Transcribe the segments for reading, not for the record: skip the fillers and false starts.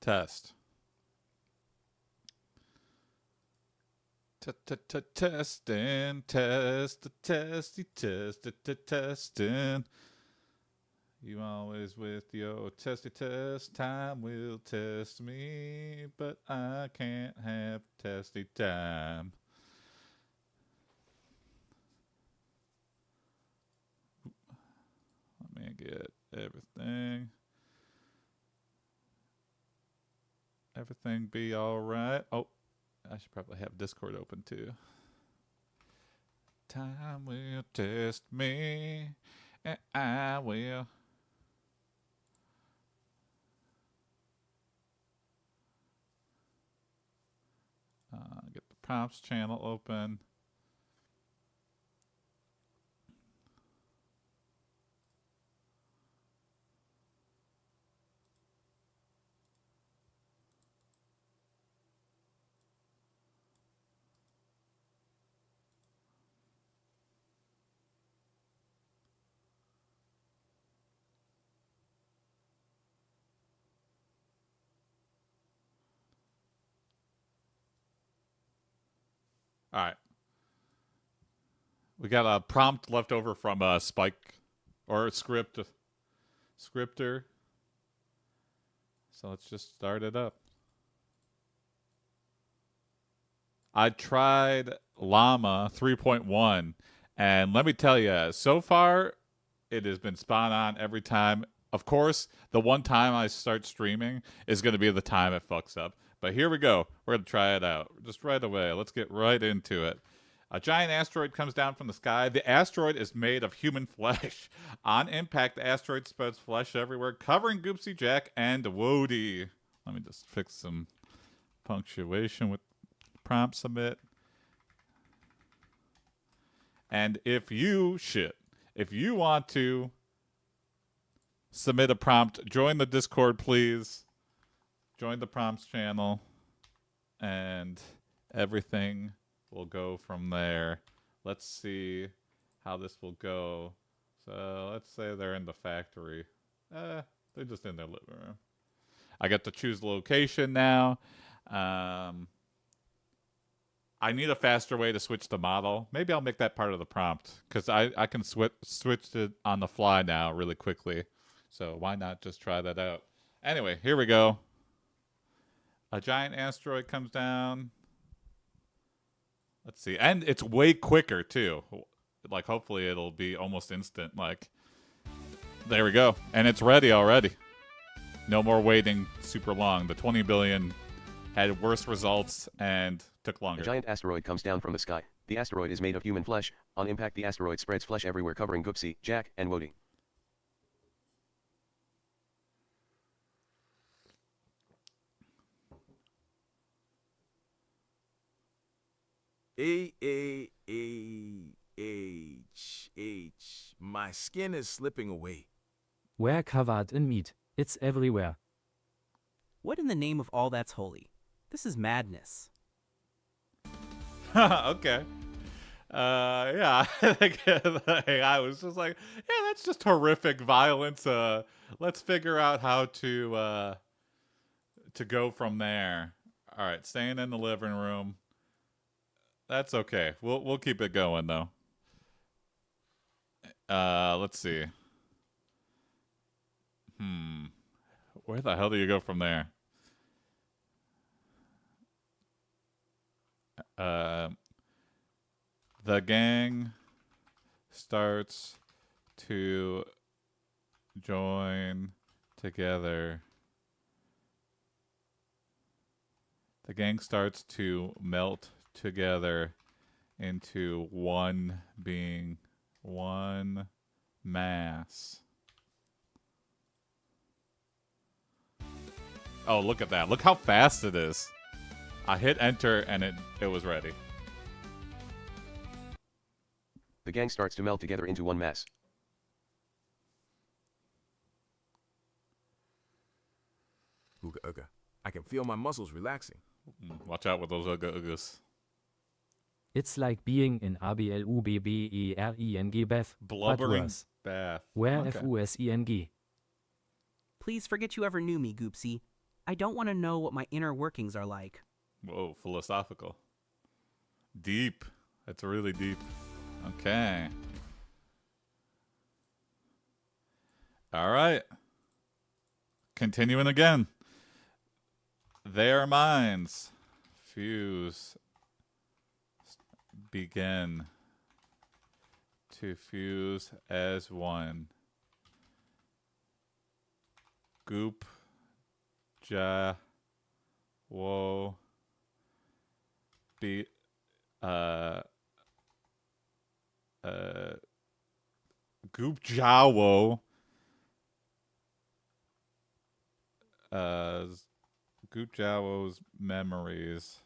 Test. Testing, testing. You always with your testy test. Time will test me, but I can't have testy time. Let me get everything. Everything be all right. Oh, I should probably have Discord open too. Time will test me, and I will. Get the prompts channel open. All right. We got a prompt left over from Spike or scripter. So let's just start it up. I tried Llama 3.1, and let me tell you, so far it has been spot on every time. Of course, the one time I start streaming is going to be the time it fucks up. But here we go. We're going to try it out just right away. Let's get right into it. A giant asteroid comes down from the sky. The asteroid is made of human flesh. On impact, the asteroid spreads flesh everywhere, covering GOOPSEA, Jack, and Woody. Let me just fix some punctuation with prompt submit. And if you want to submit a prompt, join the Discord, please. Join the prompts channel, and everything will go from there. Let's see how this will go. So let's say they're in the factory. They're just in their living room. I get to choose the location now. I need a faster way to switch the model. Maybe I'll make that part of the prompt, because I can switch it on the fly now really quickly. So why not just try that out? Anyway, here we go. A giant asteroid comes down. Let's see. And it's way quicker, too. Like, hopefully it'll be almost instant. Like, there we go. And it's ready already. No more waiting super long. The 20 billion had worse results and took longer. A giant asteroid comes down from the sky. The asteroid is made of human flesh. On impact, the asteroid spreads flesh everywhere, covering GOOPSEA, Jack, and Woody. My skin is slipping away. We're covered in meat. It's everywhere. What in the name of all that's holy? This is madness. Okay. Yeah, I was just like, yeah, that's just horrific violence. Let's figure out how to go from there. All right, staying in the living room. That's okay. We'll keep it going though. Let's see. Where the hell do you go from there? The gang starts to join together. The gang starts to melt together into one being, one mass. Oh, look at that. Look how fast it is. I hit enter and it was ready. The gang starts to melt together into one mass. Ooga ooga. I can feel my muscles relaxing. Watch out with those ooga oogas. It's like being in ABLUBBERING bath. Blubbering bath. Where Okay. FUSENG. Please forget you ever knew me, Goopsie. I don't want to know what my inner workings are like. Whoa, philosophical. Deep. That's really deep. Okay. All right. Continuing again. Their minds fuse, begin to fuse as one. Goop, ja, wo, be, Goop Jawo, Goop Jawo's memories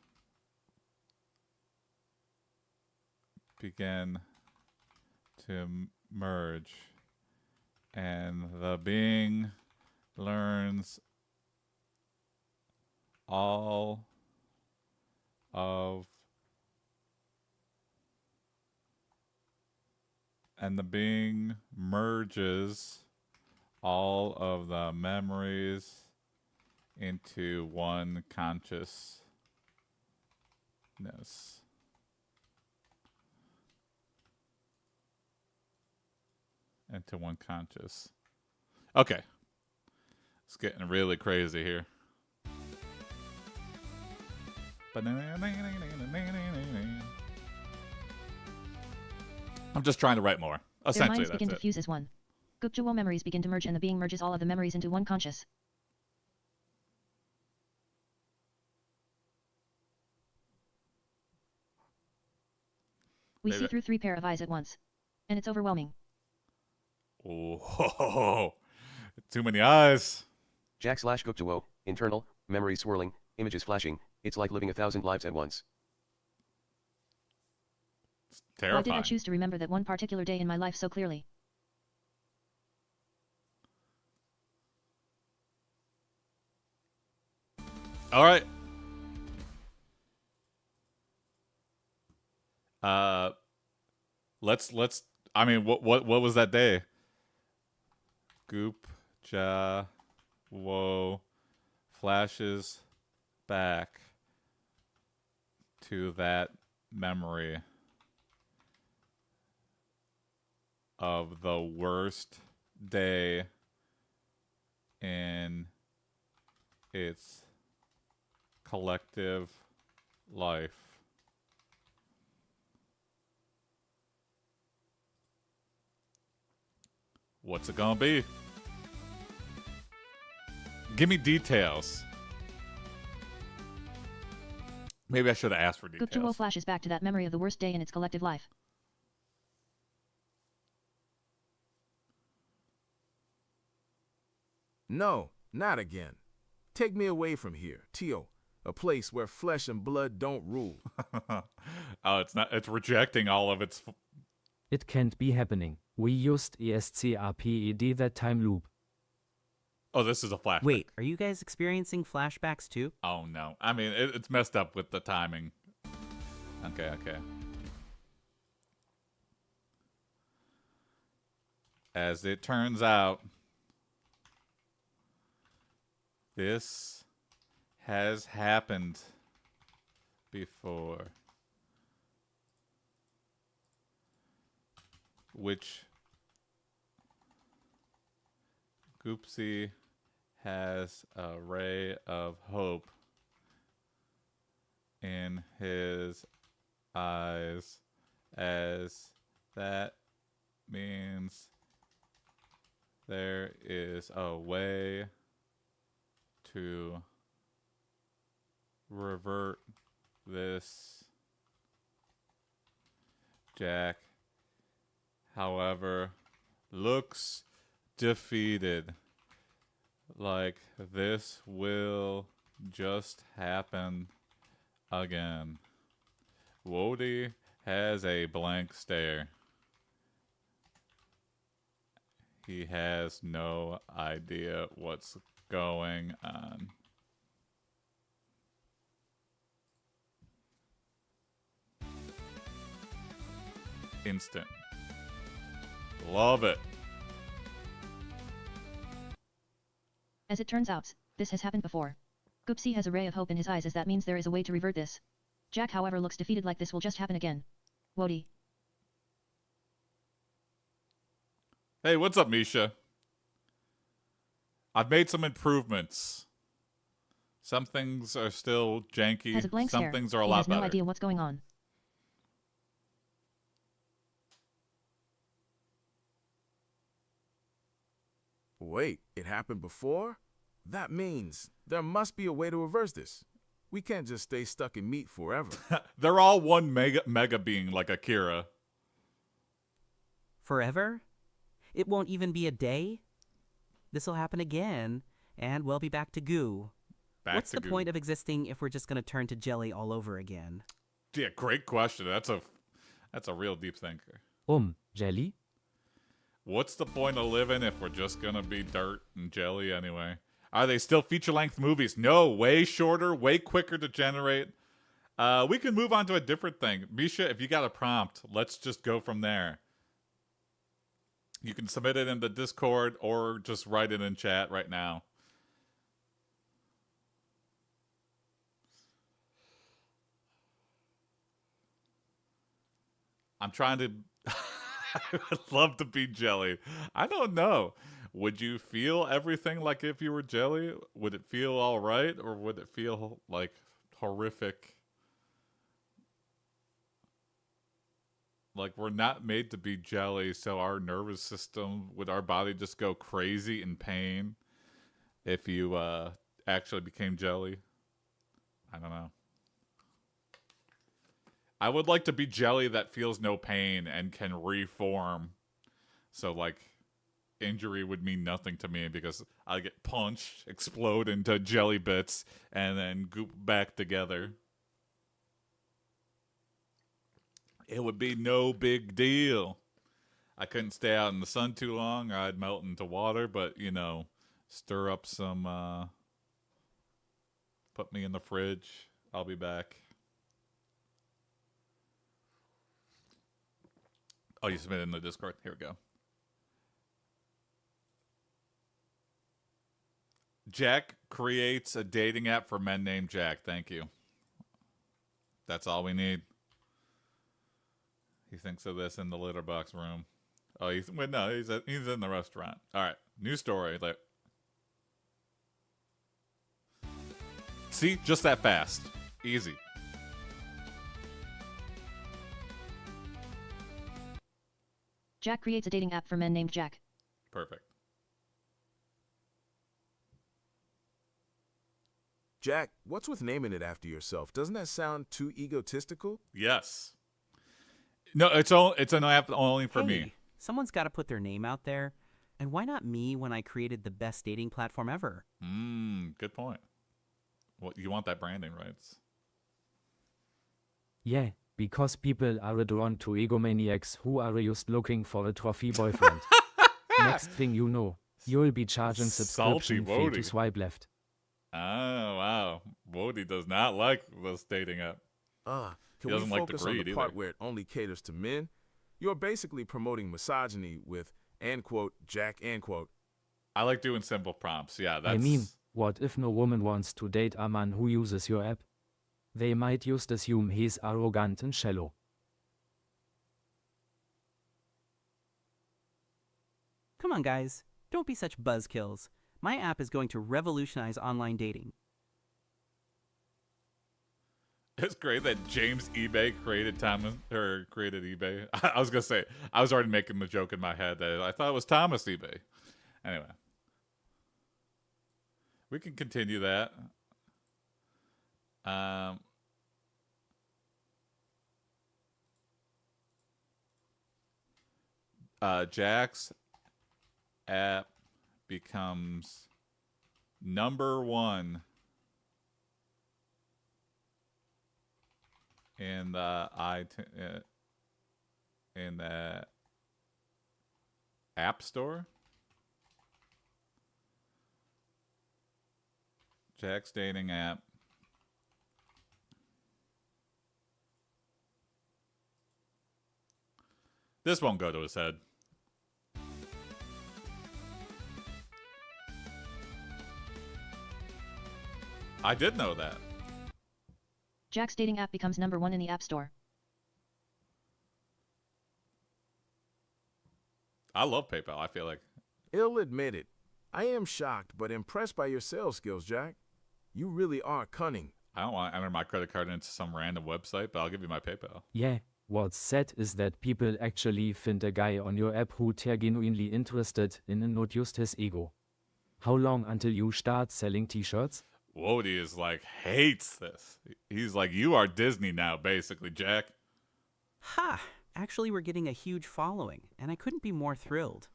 begin to merge, and the being learns all of and the being merges all of the memories into one consciousness. Into one conscious. Okay. It's getting really crazy here. I'm just trying to write more. Their Essentially, minds that's begin to it. fuse as one. Goopjuo memories begin to merge and the being merges all of the memories into one conscious. We see through 3 pair of eyes at once. And it's overwhelming. Oh, too many eyes. Jack/Goopjuo, internal, memories swirling, images flashing, it's like living 1,000 lives at once. It's Why did terrifying. I choose to remember that one particular day in my life so clearly? All right. Let's. I mean, what was that day? Goop, ja, whoa, flashes back to that memory of the worst day in its collective life. What's it gonna be? Give me details. Maybe I should have asked for Goopjuo details. flashes back to that memory of the worst day in its collective life. No, not again. Take me away from here, Tio. A place where flesh and blood don't rule. Oh, it's not. It's rejecting all of its. It can't be happening. We used AiPD that time loop. Oh, this is a flashback. Wait, are you guys experiencing flashbacks too? Oh no. I mean, it's messed up with the timing. Okay. As it turns out, this has happened before. Which GOOPSEA has a ray of hope in his eyes, as that means there is a way to revert this. Jack, however, looks defeated. Like this will just happen again. Wody has a blank stare. He has no idea what's going on. Instant. Love it. As it turns out, this has happened before. GOOPSEA has a ray of hope in his eyes as that means there is a way to revert this. Jack however looks defeated like this will just happen again. Wody. Hey, what's up, Misha? I've made some improvements. Some things are still janky. Has a blank Some stare. things are a He lot has no better. idea what's going on. Wait, it happened before? That means there must be a way to reverse this. We can't just stay stuck in meat forever. They're all one mega being like Akira. Forever? It won't even be a day? This'll happen again, and we'll be back to goo. What's the point of existing if we're just going to turn to jelly all over again? Yeah, great question. That's a real deep thinker. Jelly? What's the point of living if we're just gonna be dirt and jelly anyway? Are they still feature-length movies? No, way shorter, way quicker to generate. We can move on to a different thing. Misha, if you got a prompt, let's just go from there. You can submit it in the Discord or just write it in chat right now. I'm trying to... I would love to be jelly. I don't know. Would you feel everything like if you were jelly? Would it feel all right, or would it feel like horrific? Like, we're not made to be jelly, so our nervous system, would our body just go crazy in pain if you actually became jelly? I don't know. I would like to be jelly that feels no pain and can reform. So, like, injury would mean nothing to me because I get punched, explode into jelly bits, and then goop back together. It would be no big deal. I couldn't stay out in the sun too long or I'd melt into water, but, you know, stir up some, put me in the fridge. I'll be back. Oh, you submitted in the Discord. Here we go. Jack creates a dating app for men named Jack. Thank you. That's all we need. He thinks of this in the litter box room. Oh, he's in the restaurant. All right, new story. See, just that fast, easy. Jack creates a dating app for men named Jack. Perfect. Jack, what's with naming it after yourself? Doesn't that sound too egotistical? Yes. No, it's an app only for me. Someone's got to put their name out there. And why not me when I created the best dating platform ever? Good point. Well, you want that branding rights. Yeah, because people are drawn to egomaniacs who are just looking for a trophy boyfriend. Next thing you know, you'll be charging subscription fee Wody. to swipe left. Oh, wow. Wody does not like this dating app. Can He we doesn't like the focus on greed the part either. where it only caters to men? You're basically promoting misogyny with, end quote, Jack, end quote. I like doing simple prompts. Yeah, that's... I mean, what if no woman wants to date a man who uses your app? They might just assume he's arrogant and shallow. Come on, guys. Don't be such buzzkills. My app is going to revolutionize online dating. It's great that James eBay created eBay. I was gonna say I was already making the joke in my head that I thought it was Thomas eBay. Anyway, we can continue that. Jack's app becomes #1 in the App Store. Jack's dating app. This won't go to his head. I did know that. Jack's dating app becomes #1 in the App Store. I love PayPal, I feel like. I'll admit it. I am shocked but impressed by your sales skills, Jack. You really are cunning. I don't want to enter my credit card into some random website, but I'll give you my PayPal. Yeah, what's sad is that people actually find a guy on your app who they're genuinely interested in and not just his ego. How long until you start selling t-shirts? Wody is like, hates this. He's like, you are Disney now, basically, Jack. Ha! Actually, we're getting a huge following, and I couldn't be more thrilled.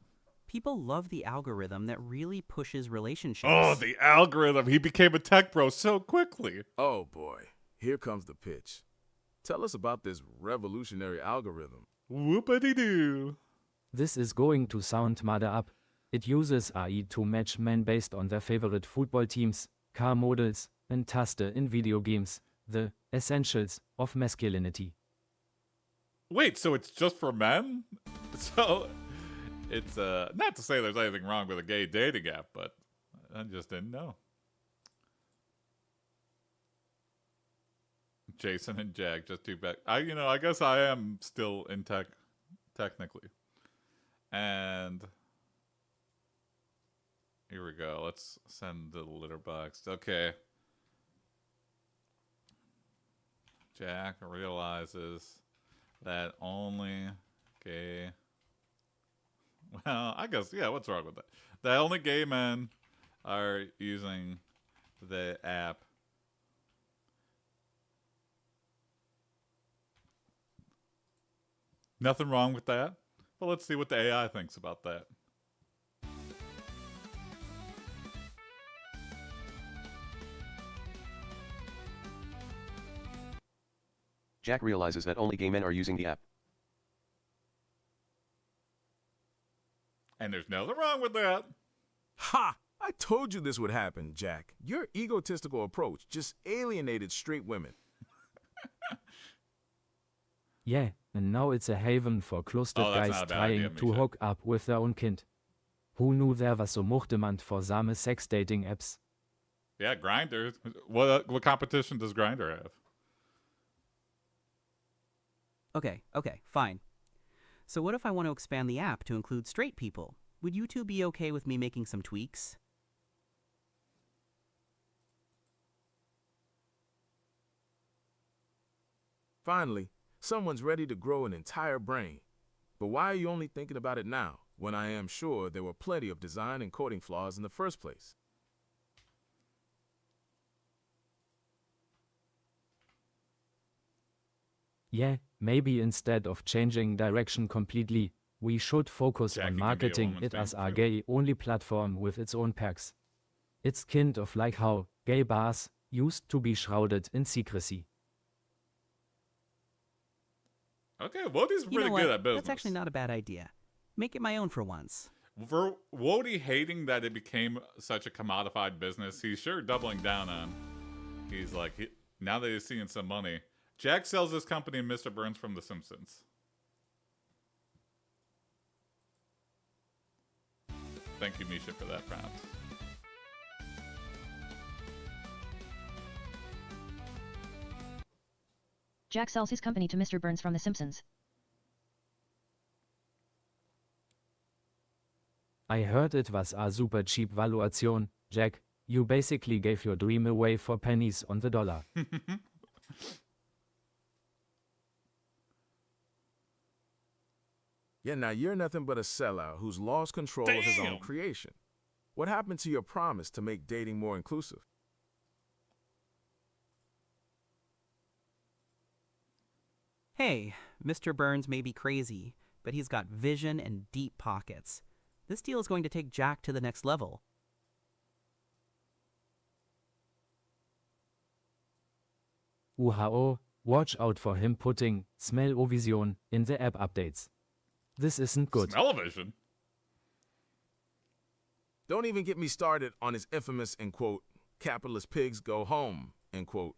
People love the algorithm that really pushes relationships. Oh, the algorithm. He became a tech bro so quickly. Oh boy, here comes the pitch. Tell us about this revolutionary algorithm. Whoopity-doo. This is going to sound mother up. It uses AI to match men based on their favorite football teams, car models, and Taste in video games. The essentials of masculinity. Wait, so it's just for men? So it's not to say there's anything wrong with a gay dating app, but I just didn't know. Jason and Jack, just too bad. I guess I am still in tech, technically. And here we go. Let's send the litter box. Okay. Jack realizes that only gay... Well, I guess, yeah, what's wrong with that? That only gay men are using the app. Nothing wrong with that. But let's see what the AI thinks about that. Jack realizes that only gay men are using the app. And there's nothing wrong with that. Ha! I told you this would happen, Jack. Your egotistical approach just alienated straight women. Yeah, and now it's a haven for closeted Oh, that's guys not a bad trying idea, to Misha. hook up with their own kind. Who knew there was so much demand for some sex dating apps? Yeah, Grindr. What competition does Grindr have? Okay, fine. So what if I want to expand the app to include straight people? Would you two be okay with me making some tweaks? Finally, someone's ready to grow an entire brain. But why are you only thinking about it now, when I am sure there were plenty of design and coding flaws in the first place? Yeah, maybe instead of changing direction completely, we should focus Jackie on can be a marketing woman's it as name, a too. gay-only platform with its own perks. It's kind of like how gay bars used to be shrouded in secrecy. Okay, Wody's You pretty know what? good at business. That's actually not a bad idea. Make it my own for once. For Wody hating that it became such a commodified business, he's sure doubling down on. He's like, now that he's seeing some money. Jack sells his company to Mr. Burns from The Simpsons. Thank you, Misha, for that prompt. Jack sells his company to Mr. Burns from The Simpsons. I heard it was a super cheap valuation, Jack. You basically gave your dream away for pennies on the dollar. Yeah, now you're nothing but a sellout who's lost control of his own Damn. creation. What happened to your promise to make dating more inclusive? Hey, Mr. Burns may be crazy, but he's got vision and deep pockets. This deal is going to take Jack to the next level. UHO, watch out for him putting smell-o-vision in the app updates. This isn't good. Smell-o-vision? Don't even get me started on his infamous, in quote, capitalist pigs go home, end quote,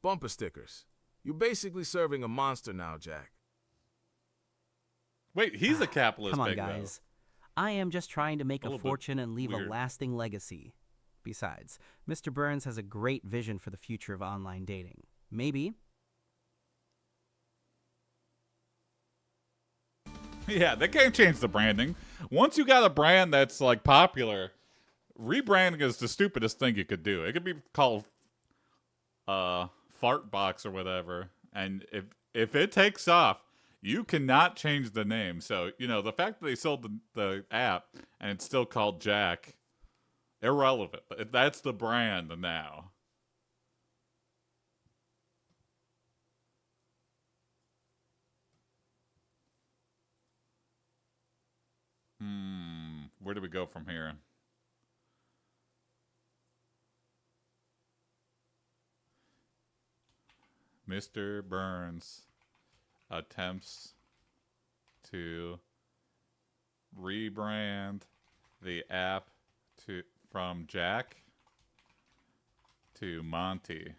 bumper stickers. You're basically serving a monster now, Jack. Wait, he's a capitalist Come on, pig, though. guys. I am just trying to make A a little bit fortune and leave weird. a lasting legacy. Besides, Mr. Burns has a great vision for the future of online dating. Maybe. Yeah, they can't change the branding. Once you got a brand that's like popular, rebranding is the stupidest thing you could do. It could be called Fart Box or whatever, and if it takes off, you cannot change the name. So the fact that they sold the app and it's still called Jack, irrelevant. But that's the brand now. Where do we go from here? Mr. Burns attempts to rebrand the app from Jack to Monty.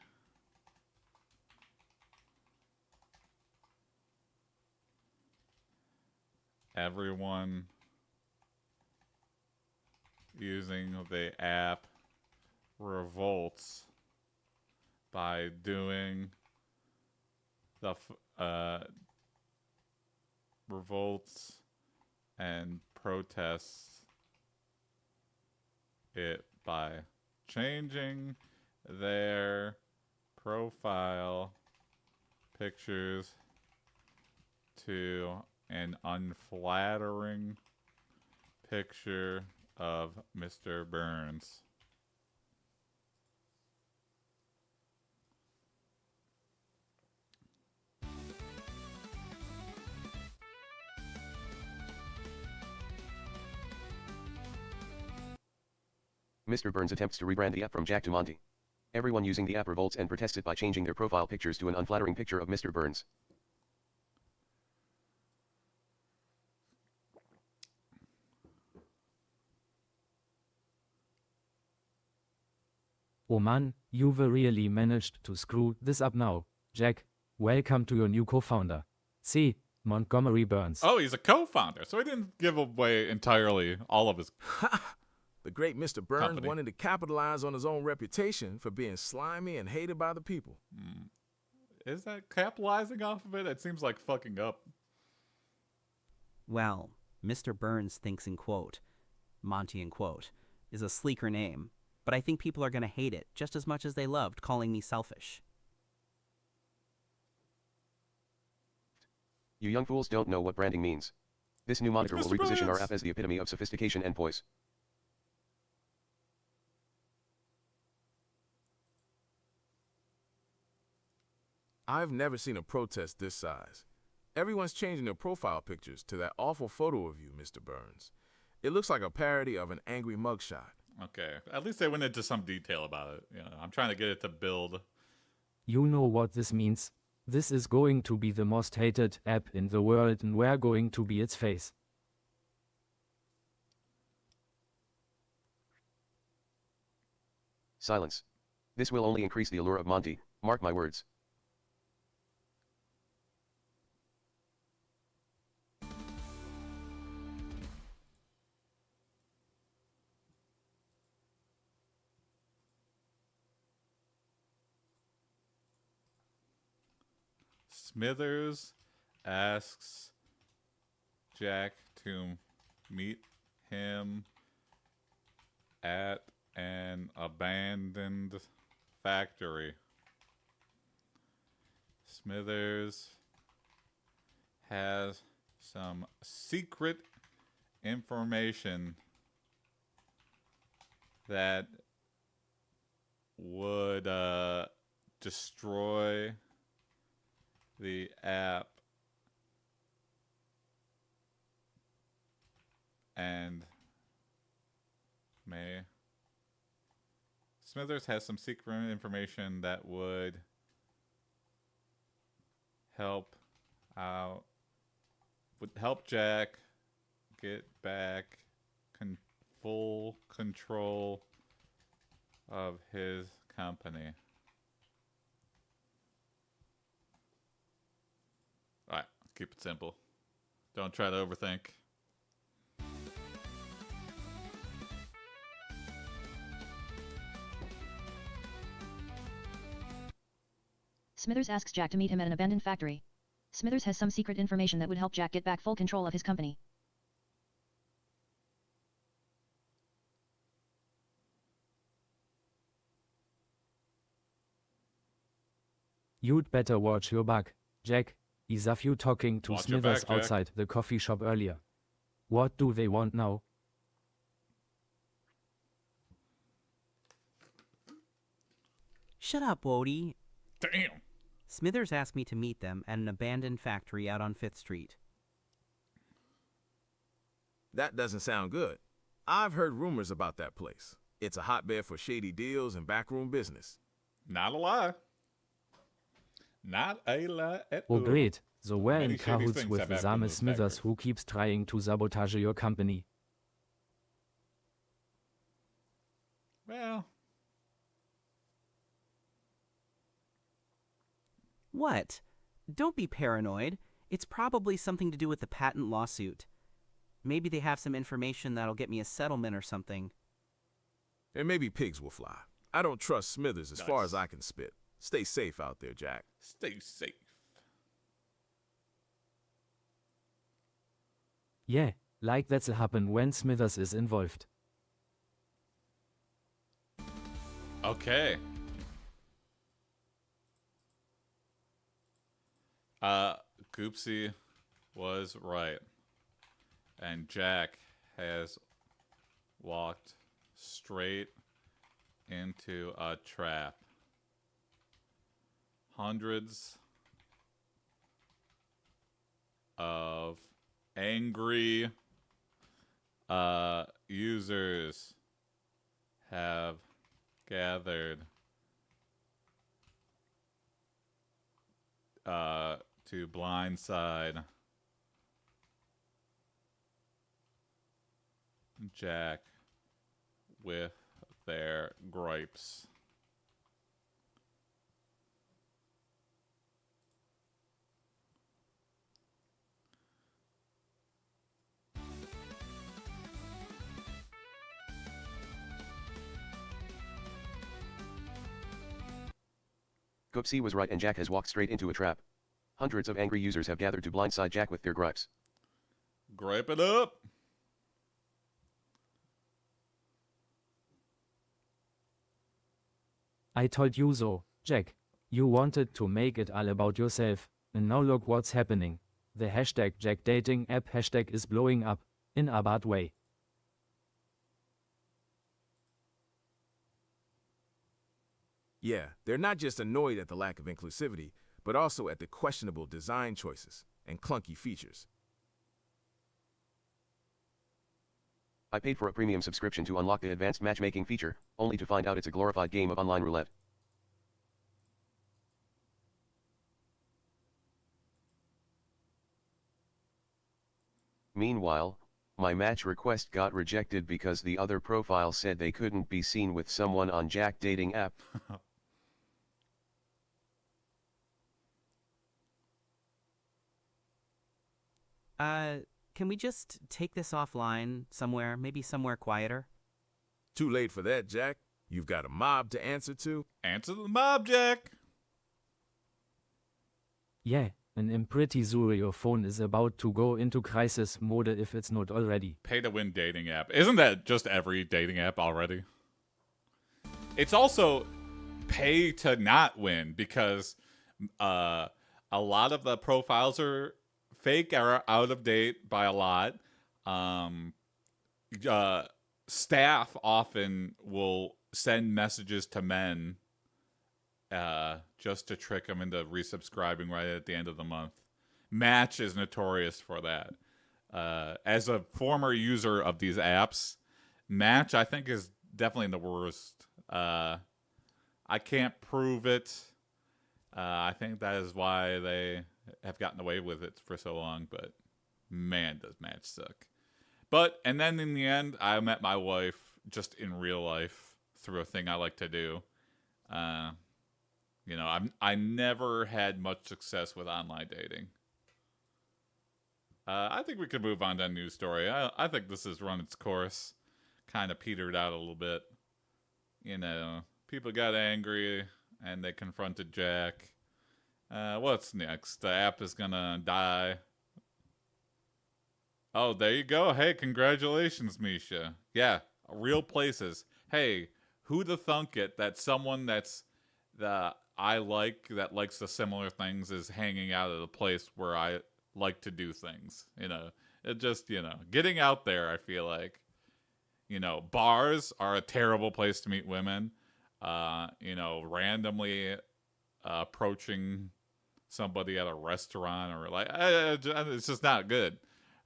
Everyone using the app revolts by doing the revolts and protests it by changing their profile pictures to an unflattering picture of Mr. Burns. Mr. Burns attempts to rebrand the app from Jack to Monty. Everyone using the app revolts and protests it by changing their profile pictures to an unflattering picture of Mr. Burns. Oh man, you've really managed to screw this up now. Jack, welcome to your new co-founder. C. Montgomery Burns. Oh, he's a co-founder, so he didn't give away entirely all of his. The great Mr. Burns Company. wanted to capitalize on his own reputation for being slimy and hated by the people. Is that capitalizing off of it? It seems like fucking up. Well, Mr. Burns thinks in quote, Monty in quote, is a sleeker name, but I think people are going to hate it just as much as they loved calling me selfish. You young fools don't know what branding means. This new moniker will Mr. reposition our Burns. app as the epitome of sophistication and poise. I've never seen a protest this size. Everyone's changing their profile pictures to that awful photo of you, Mr. Burns. It looks like a parody of an angry mugshot. Okay, at least they went into some detail about it. I'm trying to get it to build. You know what this means. This is going to be the most hated app in the world and we're going to be its face. Silence. This will only increase the allure of Monty, mark my words. Smithers asks Jack to meet him at an abandoned factory. Smithers has some secret information that would destroy the app and Smithers has some secret information that would help Jack get back full control of his company. Alright, keep it simple. Don't try to overthink. Smithers asks Jack to meet him at an abandoned factory. Smithers has some secret information that would help Jack get back full control of his company. You'd better watch your back, Jack. I saw you talking to Watch your Smithers back, Jack. outside the coffee shop earlier. What do they want now? Shut up, Wody. Damn. Smithers asked me to meet them at an abandoned factory out on 5th Street. That doesn't sound good. I've heard rumors about that place. It's a hotbed for shady deals and backroom business. Not a lie. Not a lie at Oh all. great, so we're Many in shady cahoots things with have happened Same in this Smithers factory. who keeps trying to sabotage your company. Well, What? Don't be paranoid. It's probably something to do with the patent lawsuit. Maybe they have some information that'll get me a settlement or something. And maybe pigs will fly. I don't trust Smithers as far Nice. as I can spit. Stay safe out there, Jack. stay safe. Yeah, like that'll happen when Smithers is involved. Okay. GOOPSEA was right. And Jack has walked straight into a trap. Hundreds of angry users have gathered to blindside Jack with their gripes. GOOPSEA was right and Jack has walked straight into a trap. Hundreds of angry users have gathered to blindside Jack with their gripes. Gripe it up. I told you so, Jack. You wanted to make it all about yourself, and now look what's happening. The hashtag Jack dating app hashtag is blowing up, in a bad way. Yeah, they're not just annoyed at the lack of inclusivity, but also at the questionable design choices and clunky features. I paid for a premium subscription to unlock the advanced matchmaking feature, only to find out it's a glorified game of online roulette. Meanwhile, my match request got rejected because the other profile said they couldn't be seen with someone on Jack dating app. Can we just take this offline somewhere, maybe somewhere quieter? Too late for that, Jack. You've got a mob to answer to. Answer the mob, Jack. Yeah, and I'm pretty sure your phone is about to go into crisis mode if it's not already. Pay to win dating app. Isn't that just every dating app already? It's also pay to not win because a lot of the profiles are fake or out of date by a lot. Staff often will send messages to men just to trick them into resubscribing right at the end of the month. Match is notorious for that. As a former user of these apps, Match I think is definitely the worst. I can't prove it. I think that is why they have gotten away with it for so long, but man, does Match suck. And then in the end, I met my wife just in real life through a thing I like to do. I never had much success with online dating. I think we could move on to a news story. I think this has run its course, kind of petered out a little bit. People got angry and they confronted Jack. What's next? The app is gonna die. Oh, there you go. Hey, congratulations, Misha. Yeah, real places. Hey, who the thunk it that someone that's that I like that likes the similar things is hanging out at a place where I like to do things. It just getting out there. I feel like bars are a terrible place to meet women. Randomly approaching somebody at a restaurant or like it's just not good.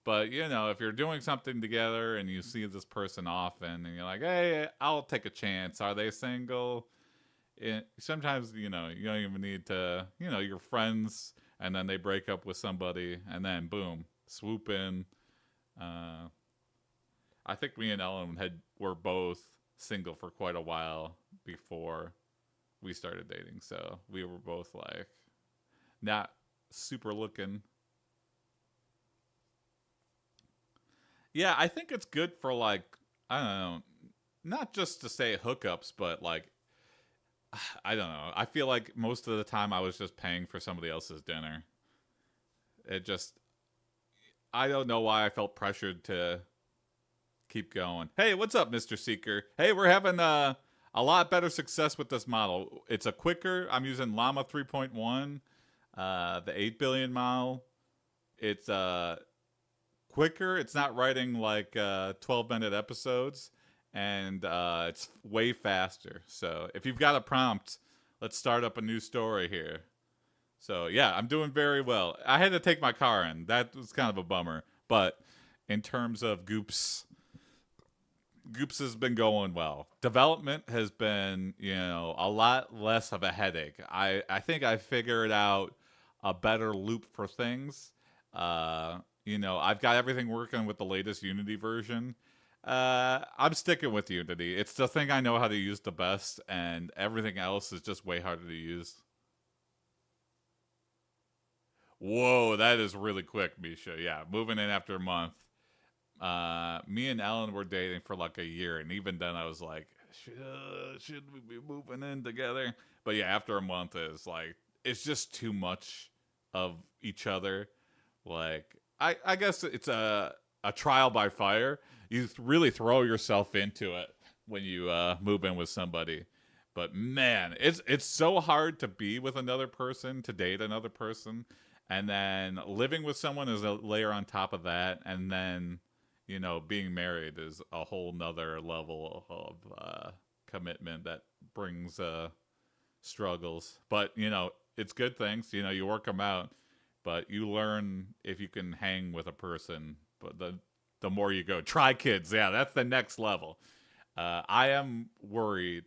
But if you're doing something together and you see this person often and you're like, hey, I'll take a chance. Are they single? Sometimes you don't even need to. You're friends, and then they break up with somebody, and then boom, swoop in. I think me and Ellen were both single for quite a while before we started dating, so we were both like not super looking. Yeah, I think it's good for like I don't know, not just to say hookups, but like I don't know. I feel like most of the time I was just paying for somebody else's dinner. It just I don't know why I felt pressured to keep going. Hey, what's up, Mr. Seeker? Hey, we're having a lot better success with this model. It's a quicker. I'm using Llama 3.1, the 8 billion model. It's quicker. It's not writing like 12-minute episodes, and it's way faster. So if you've got a prompt, let's start up a new story here. So yeah, I'm doing very well. I had to take my car in. That was kind of a bummer. But in terms of Goops has been going well. Development has been, a lot less of a headache. I think I figured out a better loop for things. I've got everything working with the latest Unity version. I'm sticking with Unity. It's the thing I know how to use the best, and everything else is just way harder to use. Whoa, that is really quick, Misha. Yeah, moving in after a month. Me and Ellen were dating for like a year, and even then I was like, should we be moving in together? But yeah, after a month it's just too much of each other. Like I guess it's a trial by fire. You really throw yourself into it when you move in with somebody. But man, it's so hard to be with another person, to date another person, and then living with someone is a layer on top of that, and then being married is a whole nother level of commitment that brings struggles. But it's good things. You work them out, but you learn if you can hang with a person. But the more you go, try kids. Yeah, that's the next level. I am worried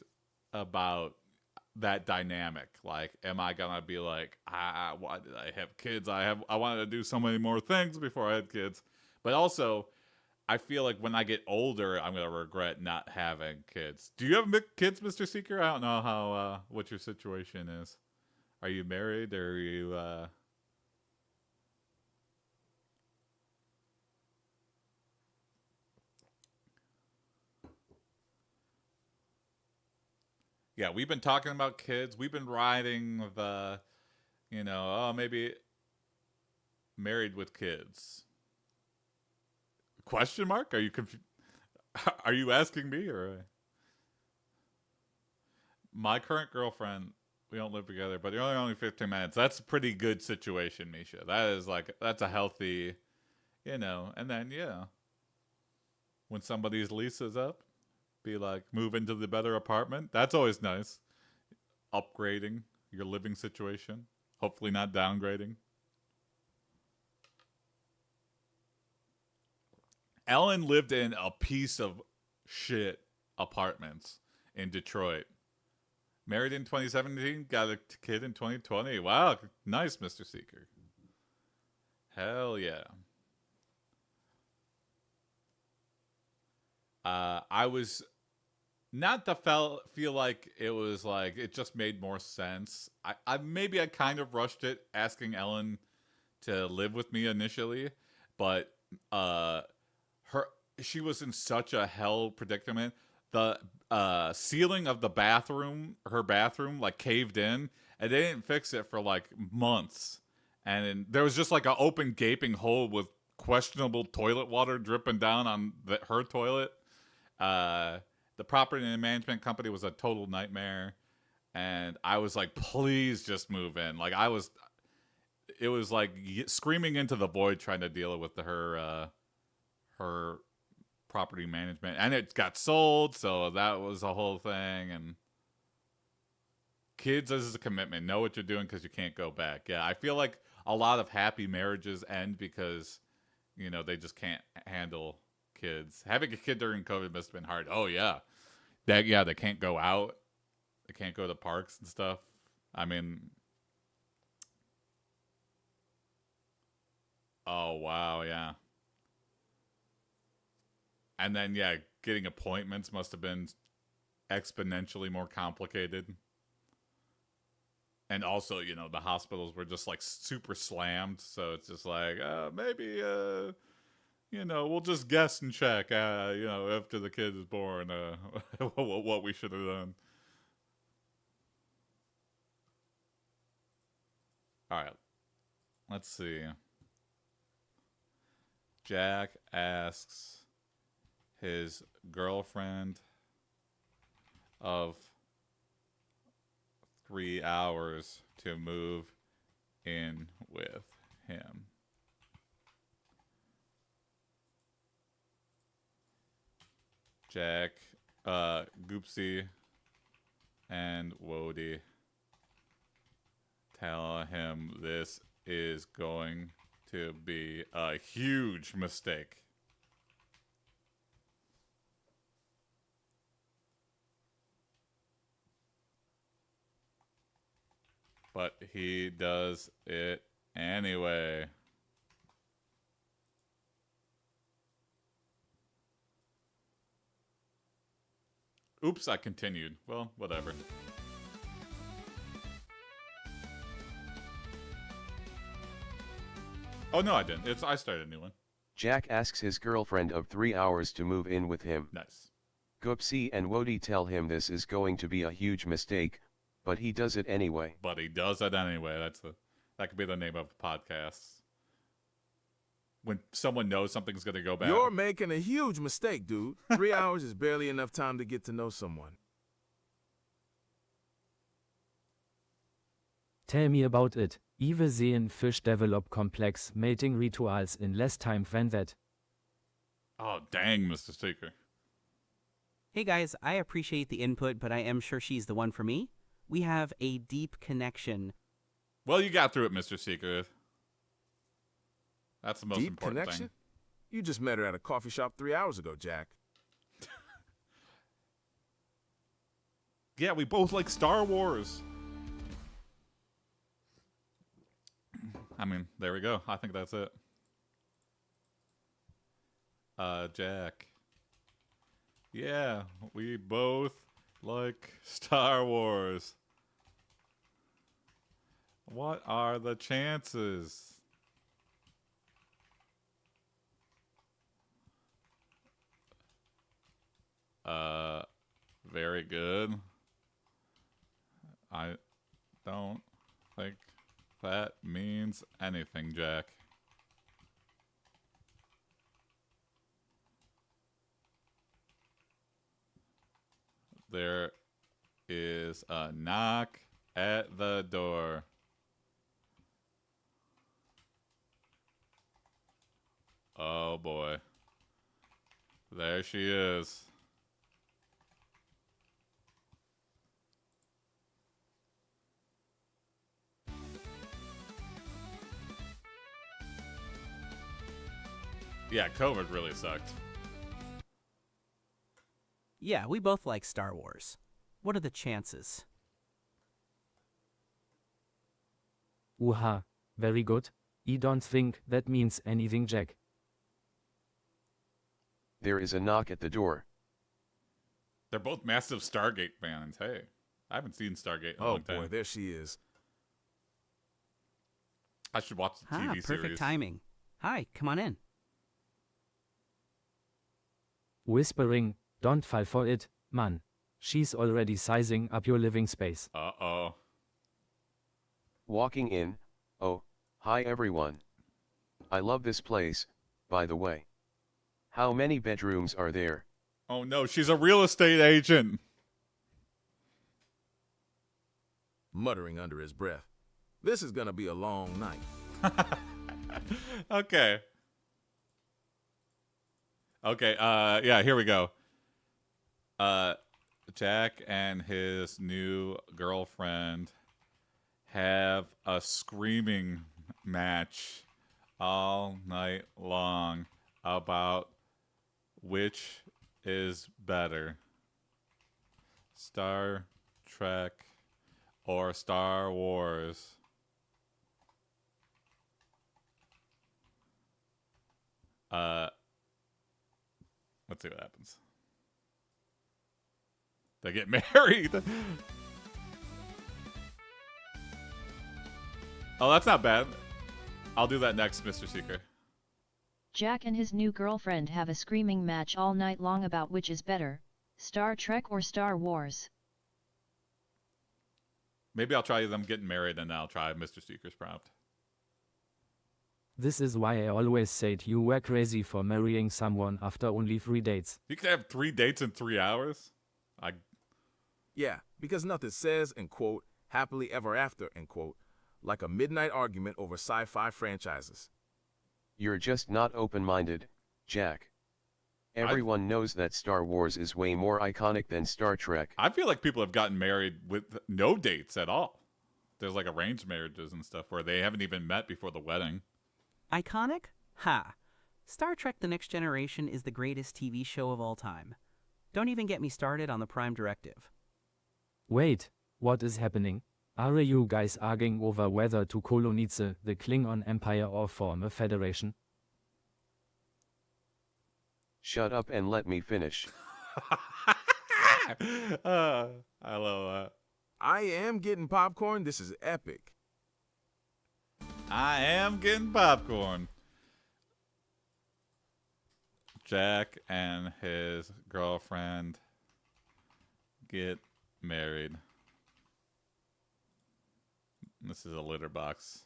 about that dynamic. Like, am I gonna be like, why did I have kids? I wanted to do so many more things before I had kids. But also, I feel like when I get older, I'm gonna regret not having kids. Do you have kids, Mr. Seeker? I don't know how what your situation is. Are you married, or are you? Yeah, we've been talking about kids. We've been riding the, maybe married with kids. Question mark? Are you confused? Are you asking me or? My current girlfriend, we don't live together, but they're only 15 minutes. That's a pretty good situation, Misha. That's a healthy, and then when somebody's lease is up, be like, move into the better apartment. That's always nice. Upgrading your living situation. Hopefully not downgrading. Ellen lived in a piece of shit apartments in Detroit. Married in 2017, got a kid in 2020. Wow, nice, Mr. Seeker. Hell yeah. I was not to feel like it was like it just made more sense. I maybe I kind of rushed it, asking Ellen to live with me initially, but she was in such a hell predicament. The ceiling of her bathroom like caved in, and they didn't fix it for like months. And there was just like an open gaping hole with questionable toilet water dripping down on her toilet. The property management company was a total nightmare, and I was like, please just move in. Like it was like screaming into the void trying to deal with her property management, and it got sold, so that was a whole thing. And kids, this is a commitment. Know what you're doing because you can't go back. Yeah, I feel like a lot of happy marriages end because, you know, they just can't handle kids. Having a kid during COVID must have been hard. Oh yeah, they can't go out, they can't go to parks and stuff. I mean, oh wow, yeah. And then yeah, getting appointments must have been exponentially more complicated. And also, you know, the hospitals were just like super slammed, so it's just like maybe you know, we'll just guess and check you know, after the kid is born what we should have done. All right, let's see. Jack asks his girlfriend of 3 hours to move in with him. Jack, GOOPSEA, and Wody tell him this is going to be a huge mistake. But he does it anyway. Oops, I continued. Well, whatever. Oh, no, I didn't. I started a new one. Jack asks his girlfriend of 3 hours to move in with him. Nice. GOOPSEA and Wody tell him this is going to be a huge mistake, but he does it anyway. But he does it anyway. That could be the name of the podcast. When someone knows something's going to go bad. You're making a huge mistake, dude. 3 hours is barely enough time to get to know someone. Tell me about it. Even seen fish develop complex mating rituals in less time than that. Oh, dang, Mr. Seeker. Hey guys, I appreciate the input, but I am sure she's the one for me. We have a deep connection. Well, you got through it, Mr. Seeker. That's the most Deep important connection? thing. You just met her at a coffee shop 3 hours ago, Jack. Yeah, we both like Star Wars. I mean, there we go. I think that's it. Jack. Yeah, we both like Star Wars. What are the chances? Very good. I don't think that means anything, Jack. There is a knock at the door. Oh boy. There she is. Yeah, COVID really sucked. Yeah, we both like Star Wars. What are the chances? Uha, very good. I don't think that means anything, Jack. There is a knock at the door. They're both massive Stargate fans. Hey, I haven't seen Stargate in a Oh long time. boy, there she is. I should watch the TV Perfect series. timing. Hi, come on in. Whispering, don't fall for it, man. She's already sizing up your living space. Uh-oh. Walking in, oh, hi everyone. I love this place, by the way. How many bedrooms are there? Oh no, she's a real estate agent. Muttering under his breath. This is gonna be a long night. Okay. Okay, yeah, here we go. Jack and his new girlfriend have a screaming match all night long about which is better, Star Trek or Star Wars. Let's see what happens. They get married. Oh, that's not bad. I'll do that next, Mr. Seeker. Jack and his new girlfriend have a screaming match all night long about which is better, Star Trek or Star Wars. Maybe I'll try them getting married and then I'll try Mr. Seeker's prompt. This is why I always said you were crazy for marrying someone after only 3 dates. You can have 3 dates in 3 hours? Yeah, because nothing says, and quote, happily ever after, end quote, like a midnight argument over sci-fi franchises. You're just not open-minded, Jack. Everyone knows that Star Wars is way more iconic than Star Trek. I feel like people have gotten married with no dates at all. There's like arranged marriages and stuff where they haven't even met before the wedding. Iconic? Ha! Star Trek The Next Generation is the greatest TV show of all time. Don't even get me started on the Prime Directive. Wait, what is happening? Are you guys arguing over whether to colonize the Klingon Empire or form a federation? Shut up and let me finish. I love that. I am getting popcorn. This is epic. I am getting popcorn. Jack and his girlfriend get married. This is a litter box.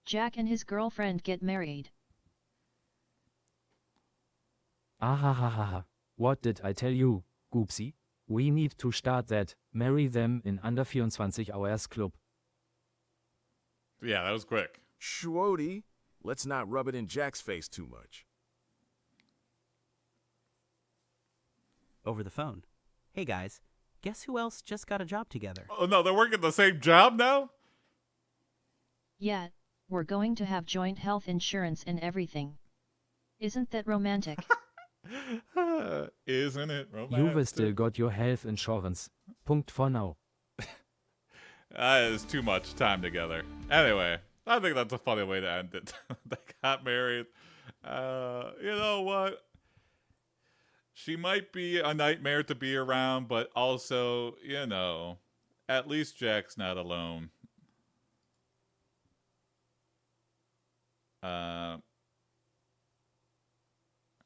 Jack and his girlfriend get married. Ahahaha. What did I tell you, Goopsie? We need to start that marry them in under 24 hours club. Yeah, that was quick. Schwody, let's not rub it in Jack's face too much. Over the phone. Hey guys, guess who else just got a job together? Oh no, they're working the same job now? Yeah, we're going to have joint health insurance and everything. Isn't that romantic? Isn't it romantic? You've still got your health insurance. Punkt for now. That is too much time together. Anyway, I think that's a funny way to end it. They got married. You know what? She might be a nightmare to be around, but also, you know, at least Jack's not alone.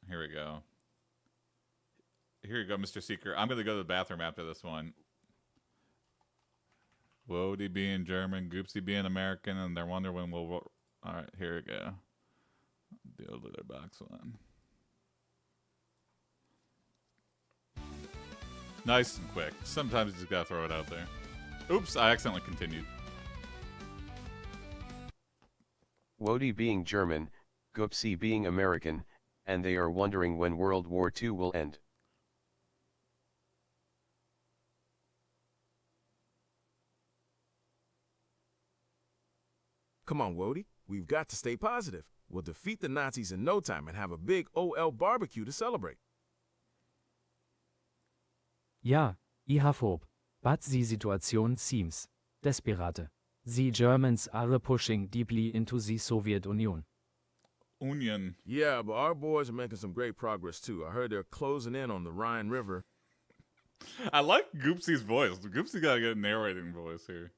Here we go. Here you go, Mr. Seeker. I'm going to go to the bathroom after this one. Wody being German, Goopsie being American, and they're wondering when we'll... All right, here we go. Do a litter box one. Nice and quick. Sometimes you just got to throw it out there. Oops, I accidentally continued. Wody being German, GOOPSEA being American, and they are wondering when World War II will end. Come on, Wody. We've got to stay positive. We'll defeat the Nazis in no time and have a big OL barbecue to celebrate. Ja, I have hope. But the situation seems desperate. The Germans are pushing deeply into the Soviet Union. Union. Yeah, but our boys are making some great progress too. I heard they're closing in on the Rhine River. I like Goopsie's voice. Goopsie got a good narrating voice here.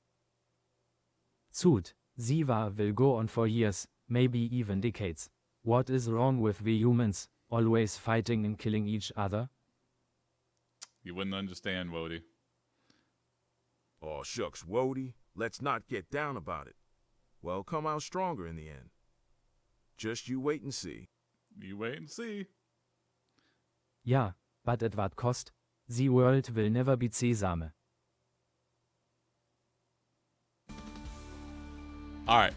Soon, the war will go on for years, maybe even decades. What is wrong with we humans, always fighting and killing each other? You wouldn't understand, Wody. Oh, shucks, Wody, let's not get down about it. We'll come out stronger in the end. Just you wait and see. You wait and see. Ja, but at what cost? The world will never be Sesame. All right.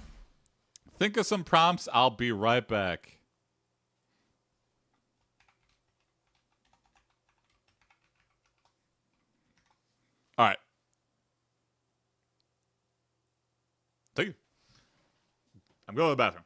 Think of some prompts. I'll be right back. All right. Thank you. I'm going to the bathroom.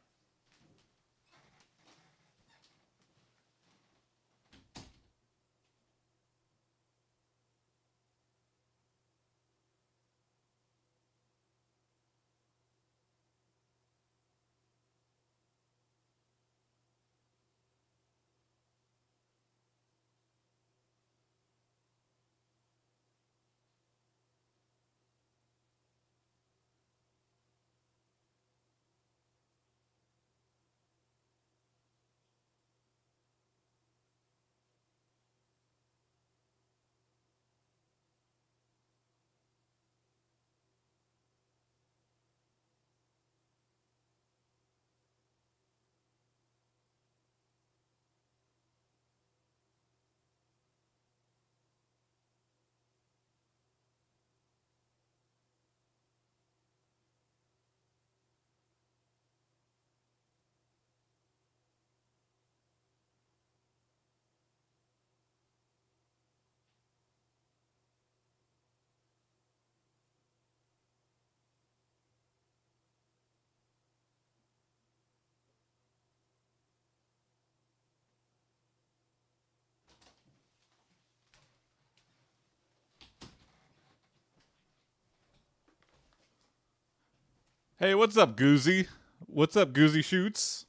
Hey, what's up, Goozy? What's up, Goozy Shoots?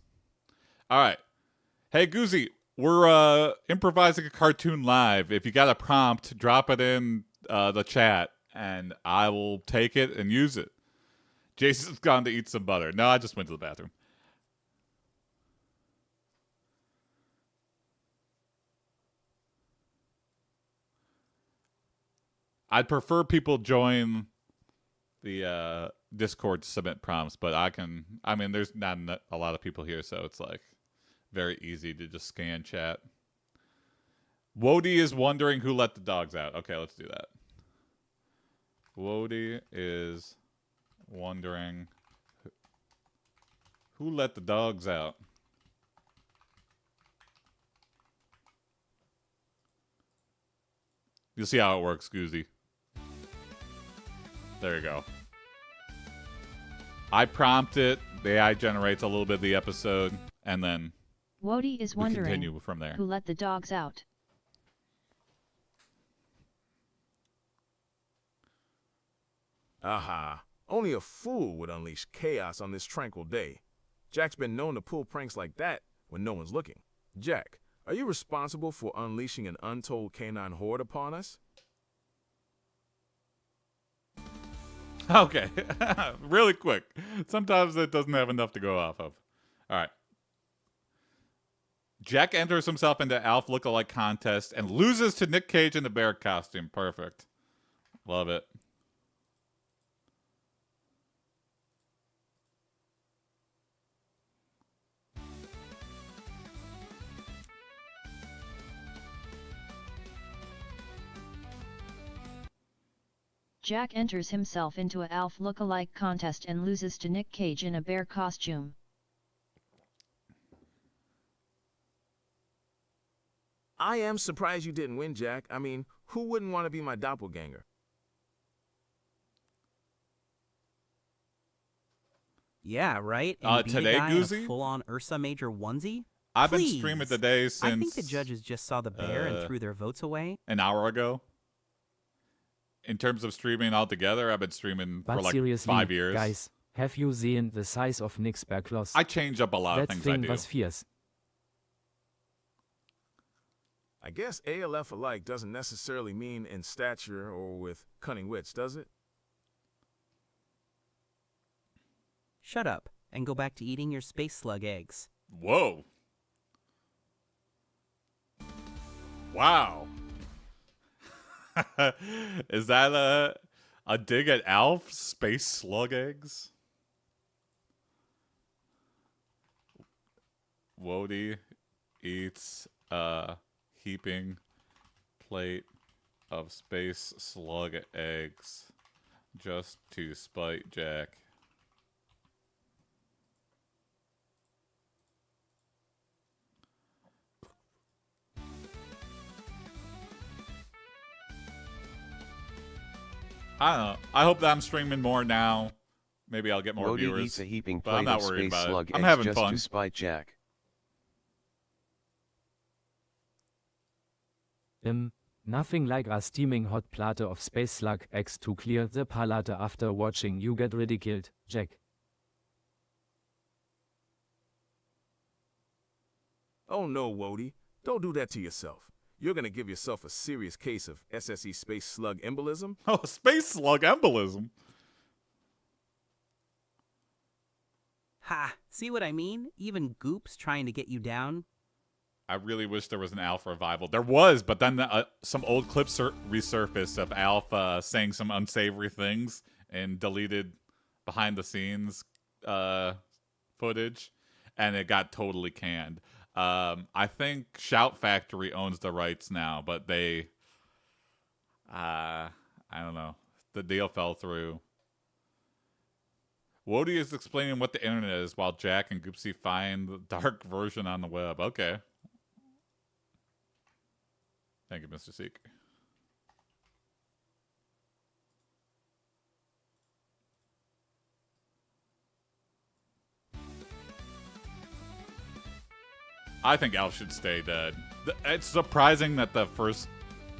All right. Hey, Goozy, we're improvising a cartoon live. If you got a prompt, drop it in the chat, and I will take it and use it. Jason's gone to eat some butter. No, I just went to the bathroom. I'd prefer people join the Discord to submit prompts, but I mean, there's not a lot of people here, so it's like very easy to just scan chat. Wody is wondering who let the dogs out. Okay, let's do that. Wody is wondering who let the dogs out. You'll see how it works, Goozy. There you go. I prompt it, the AI generates a little bit of the episode, and then Wody is wondering continue from there. who let the dogs out. Aha. Only a fool would unleash chaos on this tranquil day. Jack's been known to pull pranks like that when no one's looking. Jack, are you responsible for unleashing an untold canine horde upon us? Okay. Really quick. Sometimes it doesn't have enough to go off of. All right. Jack enters himself into Alf lookalike contest and loses to Nick Cage in the bear costume. Perfect. Love it. Jack enters himself into a Alf look-alike contest and loses to Nick Cage in a bear costume. I am surprised you didn't win, Jack. I mean, who wouldn't want to be my doppelganger? Yeah, right? And beat today, a guy in a Goozy? full-on Ursa Major onesie? I've been Please. streaming today since I think the judges just saw the bear and threw their votes away. an hour ago. In terms of streaming altogether, I've been streaming But for like seriously, 5 years. guys, have you seen the size of Nick's bear claws? I change up a lot of That things I thing do. was fierce. I guess ALF alike doesn't necessarily mean in stature or with cunning wits, does it? Shut up and go back to eating your space slug eggs. Whoa. Wow. Is that a dig at Alf? Space slug eggs? Wody eats a heaping plate of space slug eggs just to spite Jack. I don't know. I hope that I'm streaming more now. Maybe I'll get more Wody viewers. eats a heaping But I'm plate not of worried space about slug it. I'm eggs having just fun. to spite Jack. Nothing like a steaming hot plate of space slug eggs to clear the palate after watching you get ridiculed, Jack. Oh no, Wody. Don't do that to yourself. You're gonna give yourself a serious case of SSE space slug embolism. Oh, space slug embolism. Ha! See what I mean? Even Goop's trying to get you down. I really wish there was an Alf revival. There was, but then some old clips resurfaced of Alf saying some unsavory things and deleted behind the scenes footage, and it got totally canned. I think Shout Factory owns the rights now, but they, I don't know. The deal fell through. Wody is explaining what the internet is while Jack and GOOPSEA find the dark version on the web. Okay. Thank you, Mr. Seek. I think Alf should stay dead. It's surprising that the first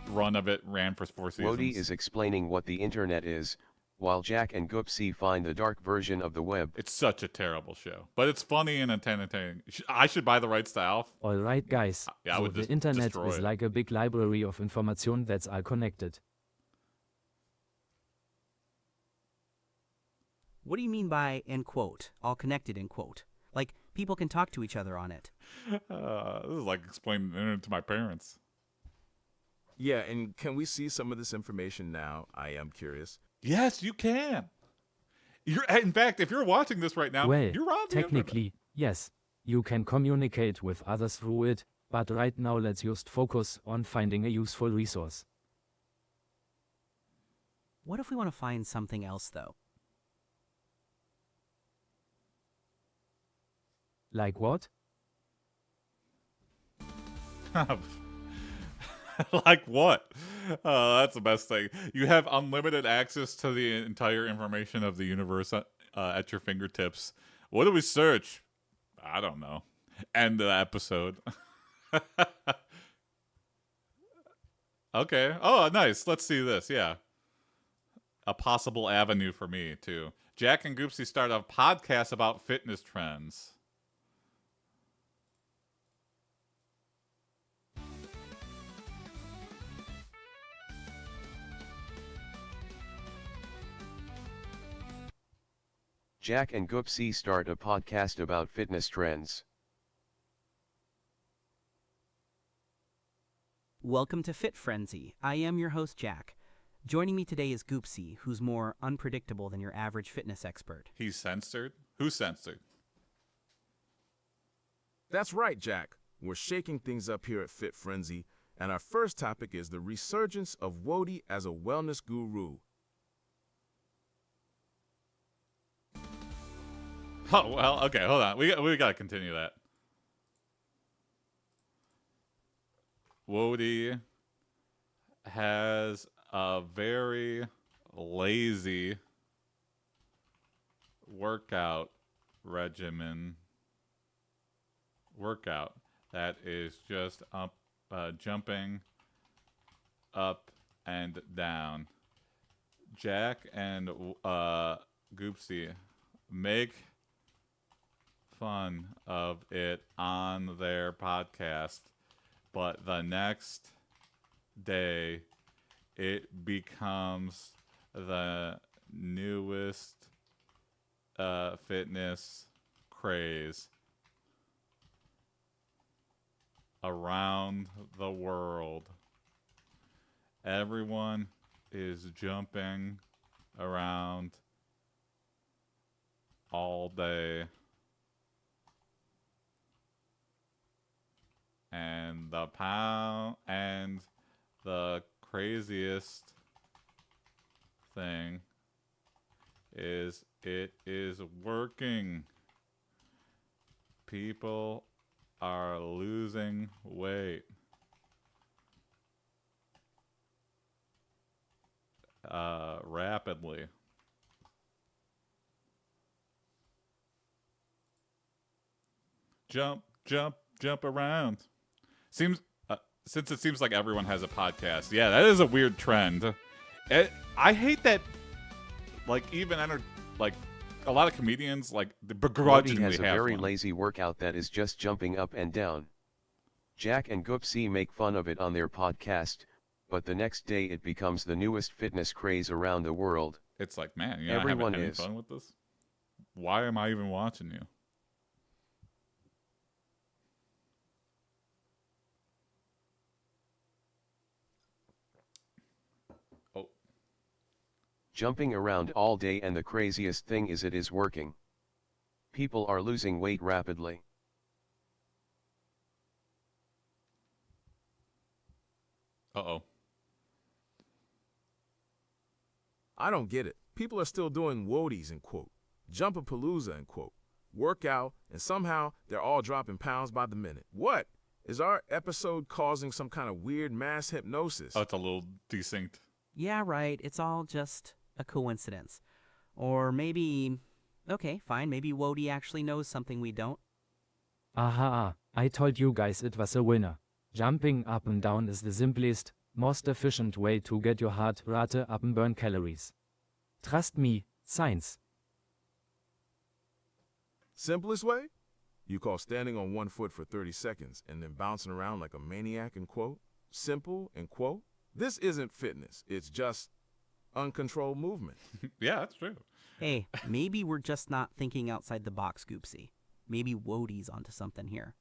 run of it ran for 4 seasons. Wody is explaining what the internet is, while Jack and GOOPSEA find the dark version of the web. It's such a terrible show, but it's funny and entertaining. I should buy the rights to Alf. Alright guys, Yeah, I so would the internet destroy is it. like a big library of information that's all connected. What do you mean by, end quote, all connected, end quote? Like, people can talk to each other on it. This is like explaining the internet to my parents. Yeah, and can we see some of this information now? I am curious. Yes, you can. In fact, if you're watching this right now, Well, you're on the internet. technically, yes, you can communicate with others through it, but right now let's just focus on finding a useful resource. What if we want to find something else, though? Like what? Like what? That's the best thing. You have unlimited access to the entire information of the universe at your fingertips. What do we search? I don't know. End the episode. Okay. Oh, nice. Let's see this. Yeah. A possible avenue for me, too. Jack and GOOPSEA start a podcast about fitness trends. Jack and GOOPSEA start a podcast about fitness trends. Welcome to Fit Frenzy. I am your host, Jack. Joining me today is GOOPSEA, who's more unpredictable than your average fitness expert. He's censored? Who's censored? That's right, Jack. We're shaking things up here at Fit Frenzy, and our first topic is the resurgence of Wody as a wellness guru. Oh, well, okay, hold on. We got to continue that. Wody has a very lazy workout that is just jumping up and down. Jack and GOOPSEA make fun of it on their podcast, but the next day it becomes the newest fitness craze. around the world. Everyone is jumping around all day. And the craziest thing is it is working. People are losing weight. Rapidly. Jump, jump, jump around. Since it seems like everyone has a podcast. Yeah, that is a weird trend. I hate that. Like a lot of comedians Wody begrudgingly has a have very one. lazy workout that is just jumping up and down. Jack and GOOPSEA make fun of it on their podcast, but the next day it becomes the newest fitness craze around the world. It's like, man, you're not Everyone having any is. fun with this? Why am I even watching you? Oh. Jumping around all day, and the craziest thing is it is working. People are losing weight rapidly. Uh-oh. I don't get it. People are still doing Wodies and quote, Jumpapalooza and quote, workout, and somehow they're all dropping pounds by the minute. What? Is our episode causing some kind of weird mass hypnosis? Oh, it's a little desynced. Yeah, right. It's all just a coincidence. Or maybe... Okay, fine. Maybe Wody actually knows something we don't. Aha, I told you guys it was a winner. Jumping up and down is the simplest, most efficient way to get your heart rate up and burn calories. Trust me, science. Simplest way? You call standing on one foot for 30 seconds and then bouncing around like a maniac and quote, simple and quote? This isn't fitness. It's just uncontrolled movement. Yeah, that's true. Hey, maybe we're just not thinking outside the box, Goopsy. Maybe Wody's onto something here.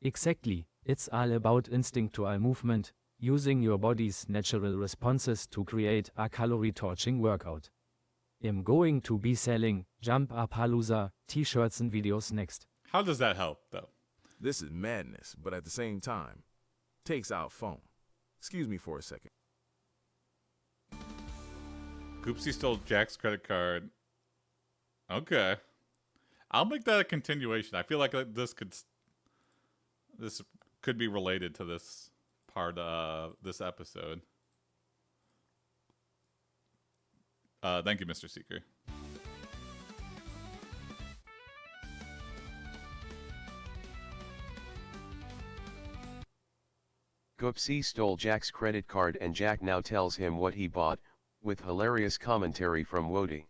Exactly, it's all about instinctual movement, using your body's natural responses to create a calorie-torching workout. I'm going to be selling Jumpapalooza t-shirts and videos next. How does that help, though? This is madness, but at the same time, takes out phone. Excuse me for a second. Goopsy stole Jack's credit card. Okay. I'll make that a continuation. I feel like this could be related to this part of this episode. Thank you, Mr. Seeker. GOOPSEA stole Jack's credit card, and Jack now tells him what he bought, with hilarious commentary from Wody.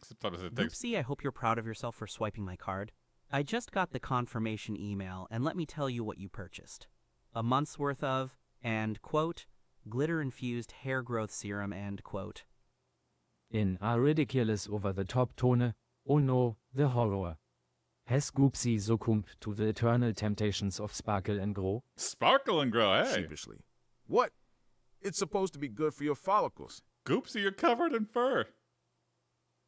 Sometimes it takes... Goopsy, I hope you're proud of yourself for swiping my card. I just got the confirmation email, and let me tell you what you purchased. A month's worth of, and, quote, glitter-infused hair growth serum, and, quote. In a ridiculous over-the-top tone, oh no, the horror. Has Goopsy succumbed to the eternal temptations of sparkle and grow? Sparkle and grow, hey. Sheepishly. What? It's supposed to be good for your follicles. Goopsy, you're covered in fur.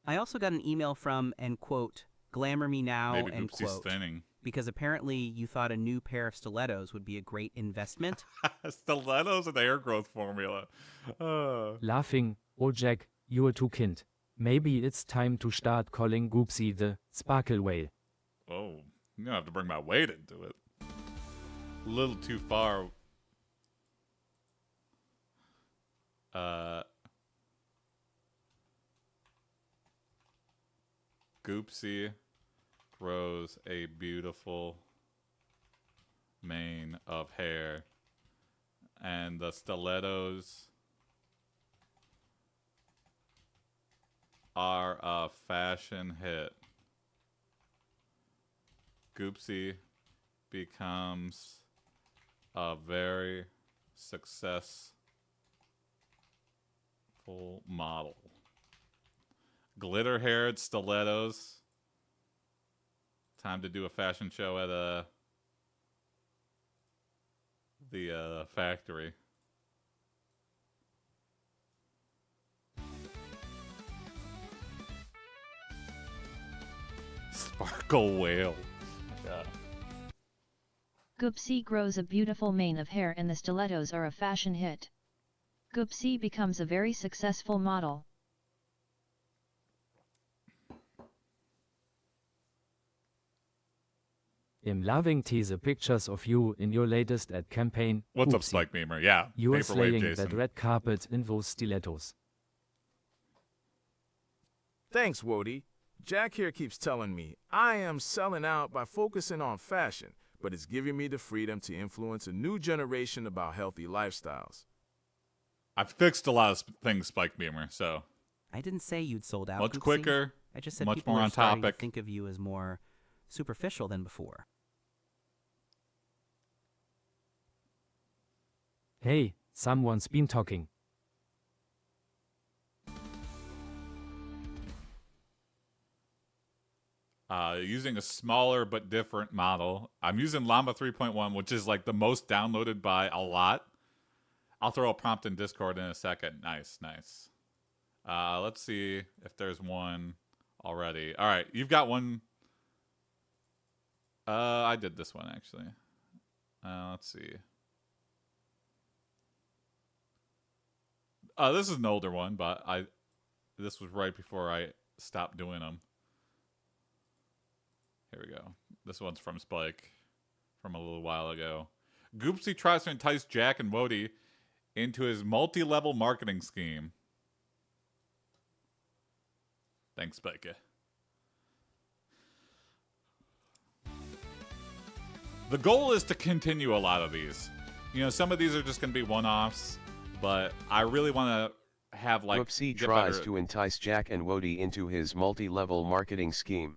I also got an email from, and, quote, glamour me now, Maybe and, Goopsy's quote. thinning. Because apparently you thought a new pair of stilettos would be a great investment. Stilettos and hair growth formula. Laughing, oh Jack, you're too kind. Maybe it's time to start calling Goopsy the Sparkle Whale. Oh, you're gonna have to bring my weight into it. A little too far. Goopsy grows a beautiful mane of hair, and the stilettos are a fashion hit. Goopsy becomes a very successful model. Glitter-haired stilettos. Time to do a fashion show at the factory. Sparkle whale. Yeah. GOOPSEA grows a beautiful mane of hair and the stilettos are a fashion hit. GOOPSEA becomes a very successful model. I'm loving teaser pictures of you in your latest ad campaign. What's up, GOOPSEA. Spike Beamer? Yeah. You are Vaporwave slaying Jason. that red carpet in those stilettos. Thanks, Wody. Jack here keeps telling me I am selling out by focusing on fashion, but it's giving me the freedom to influence a new generation about healthy lifestyles. I've fixed a lot of things, Spike Beamer, so I didn't say you'd sold out. much GOOPSEA. quicker, I just said much people more are on starting topic. to think of you as more superficial than before. Hey, someone's been talking. Using a smaller but different model. I'm using Llama 3.1, which is like the most downloaded by a lot. I'll throw a prompt in Discord in a second. Nice, nice. Let's see if there's one already. All right, you've got one. I did this one actually. Let's see. This is an older one, but this was right before I stopped doing them. Here we go. This one's from Spike from a little while ago. GOOPSEA tries to entice Jack and Wody into his multi-level marketing scheme. Thanks, Spike. The goal is to continue a lot of these. You know, some of these are just going to be one-offs, but I really want to have like... GOOPSEA get tries better- to entice Jack and Wody into his multi-level marketing scheme.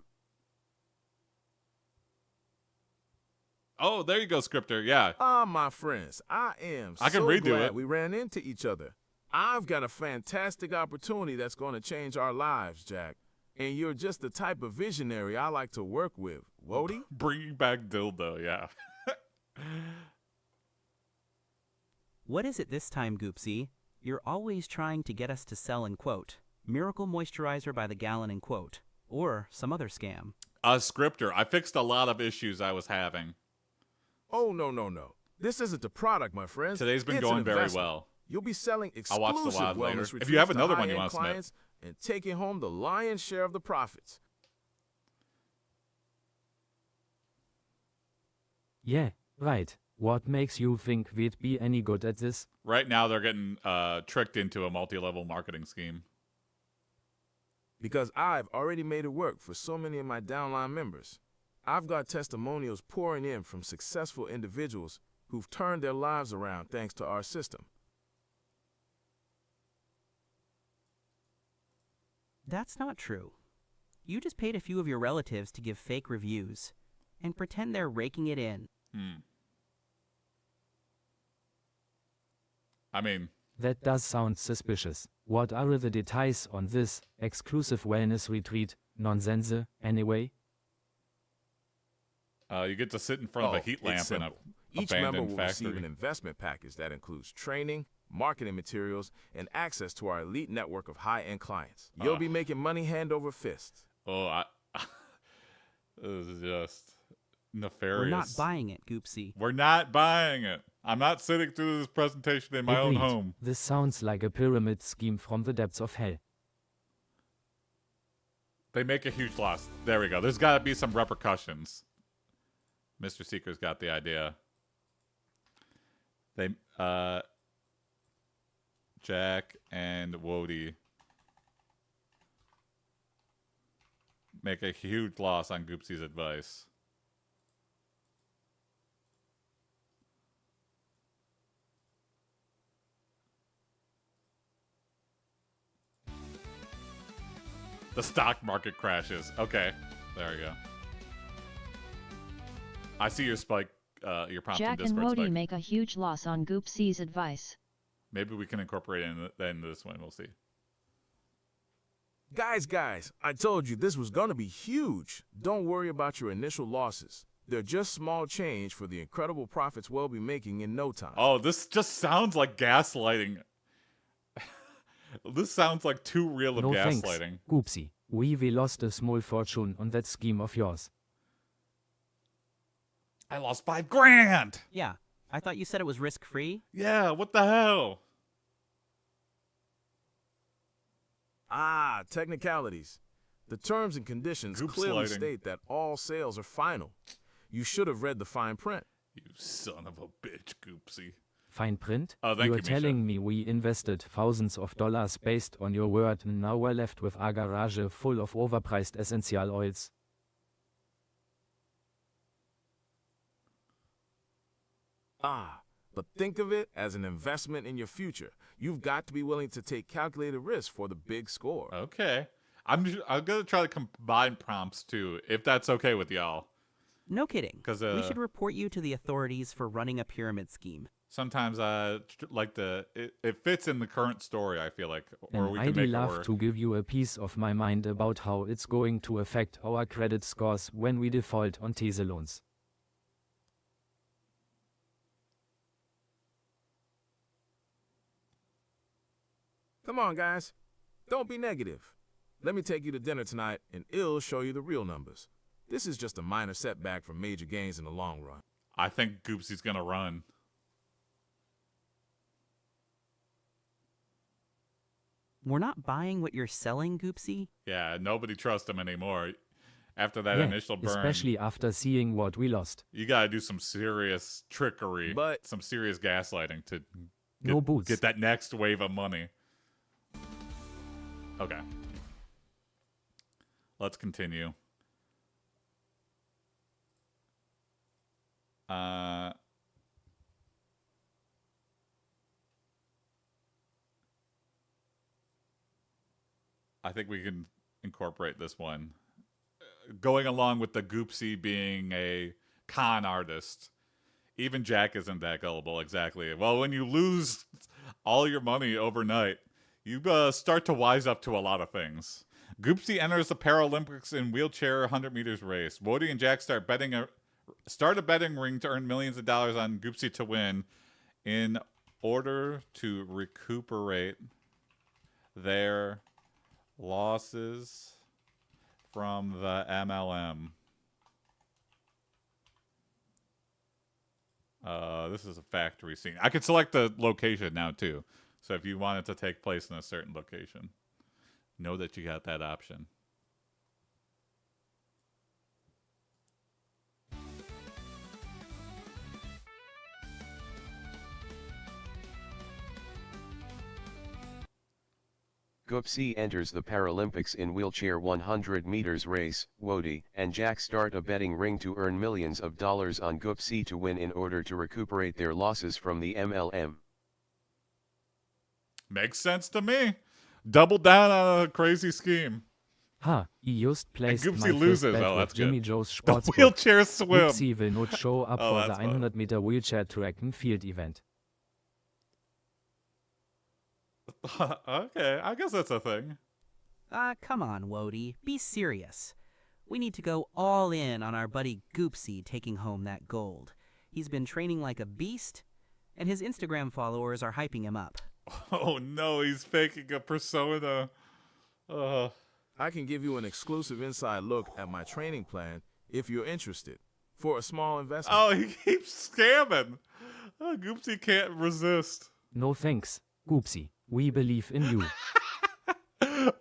Oh, there you go, Scripter. Yeah. Ah, my friends, I am I can so redo glad it. we ran into each other. I've got a fantastic opportunity that's going to change our lives, Jack. And you're just the type of visionary I like to work with. Wody? Bringing back dildo, yeah. What is it this time, GOOPSEA? You're always trying to get us to sell in quote, miracle moisturizer by the gallon in quote, or some other scam. Scripter, I fixed a lot of issues I was having. Oh, no. This isn't the product, my friends. Today's been It's an going very investment. well. You'll be selling I'll watch the exclusive live later. wellness If you have retreats to another one you high-end want to submit. clients and taking home the lion's share of the profits. Yeah, right. What makes you think we'd be any good at this? Right now, they're getting tricked into a multi-level marketing scheme. Because I've already made it work for so many of my downline members. I've got testimonials pouring in from successful individuals who've turned their lives around thanks to our system. That's not true. You just paid a few of your relatives to give fake reviews and pretend they're raking it in. I mean, That does sound suspicious. What are the details on this exclusive wellness retreat nonsense anyway? you get to sit in front of a heat it's lamp in a simple. Each member abandoned will factory. receive an investment package that includes training, marketing materials, and access to our elite network of high-end clients. You'll be making money hand over fist. Oh, this is just nefarious. We're not buying it, GOOPSEA. We're not buying it. I'm not sitting through this presentation in my own Agreed. home. This sounds like a pyramid scheme from the depths of hell. They make a huge loss. There we go. There's got to be some repercussions. Mr. Seeker's got the idea. They, Jack and Wody make a huge loss on GOOPSEA's advice. The stock market crashes. Okay, there we go. I see your spike, your prompt in Jack and Discord, Wody Spike. make a huge loss on GOOPSEA's advice. Maybe we can incorporate it into this one. We'll see. Guys, I told you this was gonna be huge. Don't worry about your initial losses. They're just small change for the incredible profits we'll be making in no time. Oh, this just sounds like gaslighting. This sounds like too real of No thanks, gaslighting. GOOPSEA. We lost a small fortune on that scheme of yours. I lost $5,000. Yeah, I thought you said it was risk-free. Yeah, what the hell? Technicalities. The terms and conditions Goop clearly sliding. state that all sales are final. You should have read the fine print. You son of a bitch, Goopsie. Fine print? Oh, thank You're you, Misha. telling me we invested thousands of dollars based on your word and now we're left with a garage full of overpriced essential oils. But think of it as an investment in your future. You've got to be willing to take calculated risks for the big score. Okay. I'm gonna try to combine prompts too, if that's okay with y'all. No kidding. 'Cause, we should report you to the authorities for running a pyramid scheme. Sometimes I like it fits in the current story, I feel like, or And we can I'd make it love work. to give you a piece of my mind about how it's going to affect our credit scores when we default on These loans. Come on, guys. Don't be negative. Let me take you to dinner tonight, and it'll show you the real numbers. This is just a minor setback from major gains in the long run. I think Goopsie's gonna run. We're not buying what you're selling, Goopsie? Yeah, nobody trusts him anymore. After that Yeah, initial burn, especially after seeing what we lost. you gotta do some serious trickery, But- some serious gaslighting to No boots. get that next wave of money. Okay. Let's continue. I think we can incorporate this one. Going along with the Goopsie being a con artist. Even Jack isn't that gullible, exactly. Well, when you lose all your money overnight, you start to wise up to a lot of things. Goopsie enters the Paralympics in wheelchair 100 meters race. Wody and Jack start a betting ring to earn millions of dollars on Goopsie to win in order to recuperate their losses from the MLM. This is a factory scene. I can select the location now, too. So if you want it to take place in a certain location, know that you got that option. GOOPSEA enters the Paralympics in wheelchair 100 meters race. Wody and Jack start a betting ring to earn millions of dollars on GOOPSEA to win in order to recuperate their losses from the MLM. Makes sense to me. Double down on a crazy scheme. Ha, he just placed Goopsie my first loses. bet Oh, with that's Jimmy good. Joe's The Sportsbook. wheelchair swim. Goopsie will not show up Oh, for the that's fun. 100-meter wheelchair track and field event. Okay, I guess that's a thing. Come on, Wody. Be serious. We need to go all in on our buddy Goopsie taking home that gold. He's been training like a beast, and his Instagram followers are hyping him up. Oh no, he's faking a persona. I can give you an exclusive inside look at my training plan if you're interested, for a small investment. Oh, he keeps scamming. Oh, Goopsie can't resist. No thanks, Goopsie. We believe in you.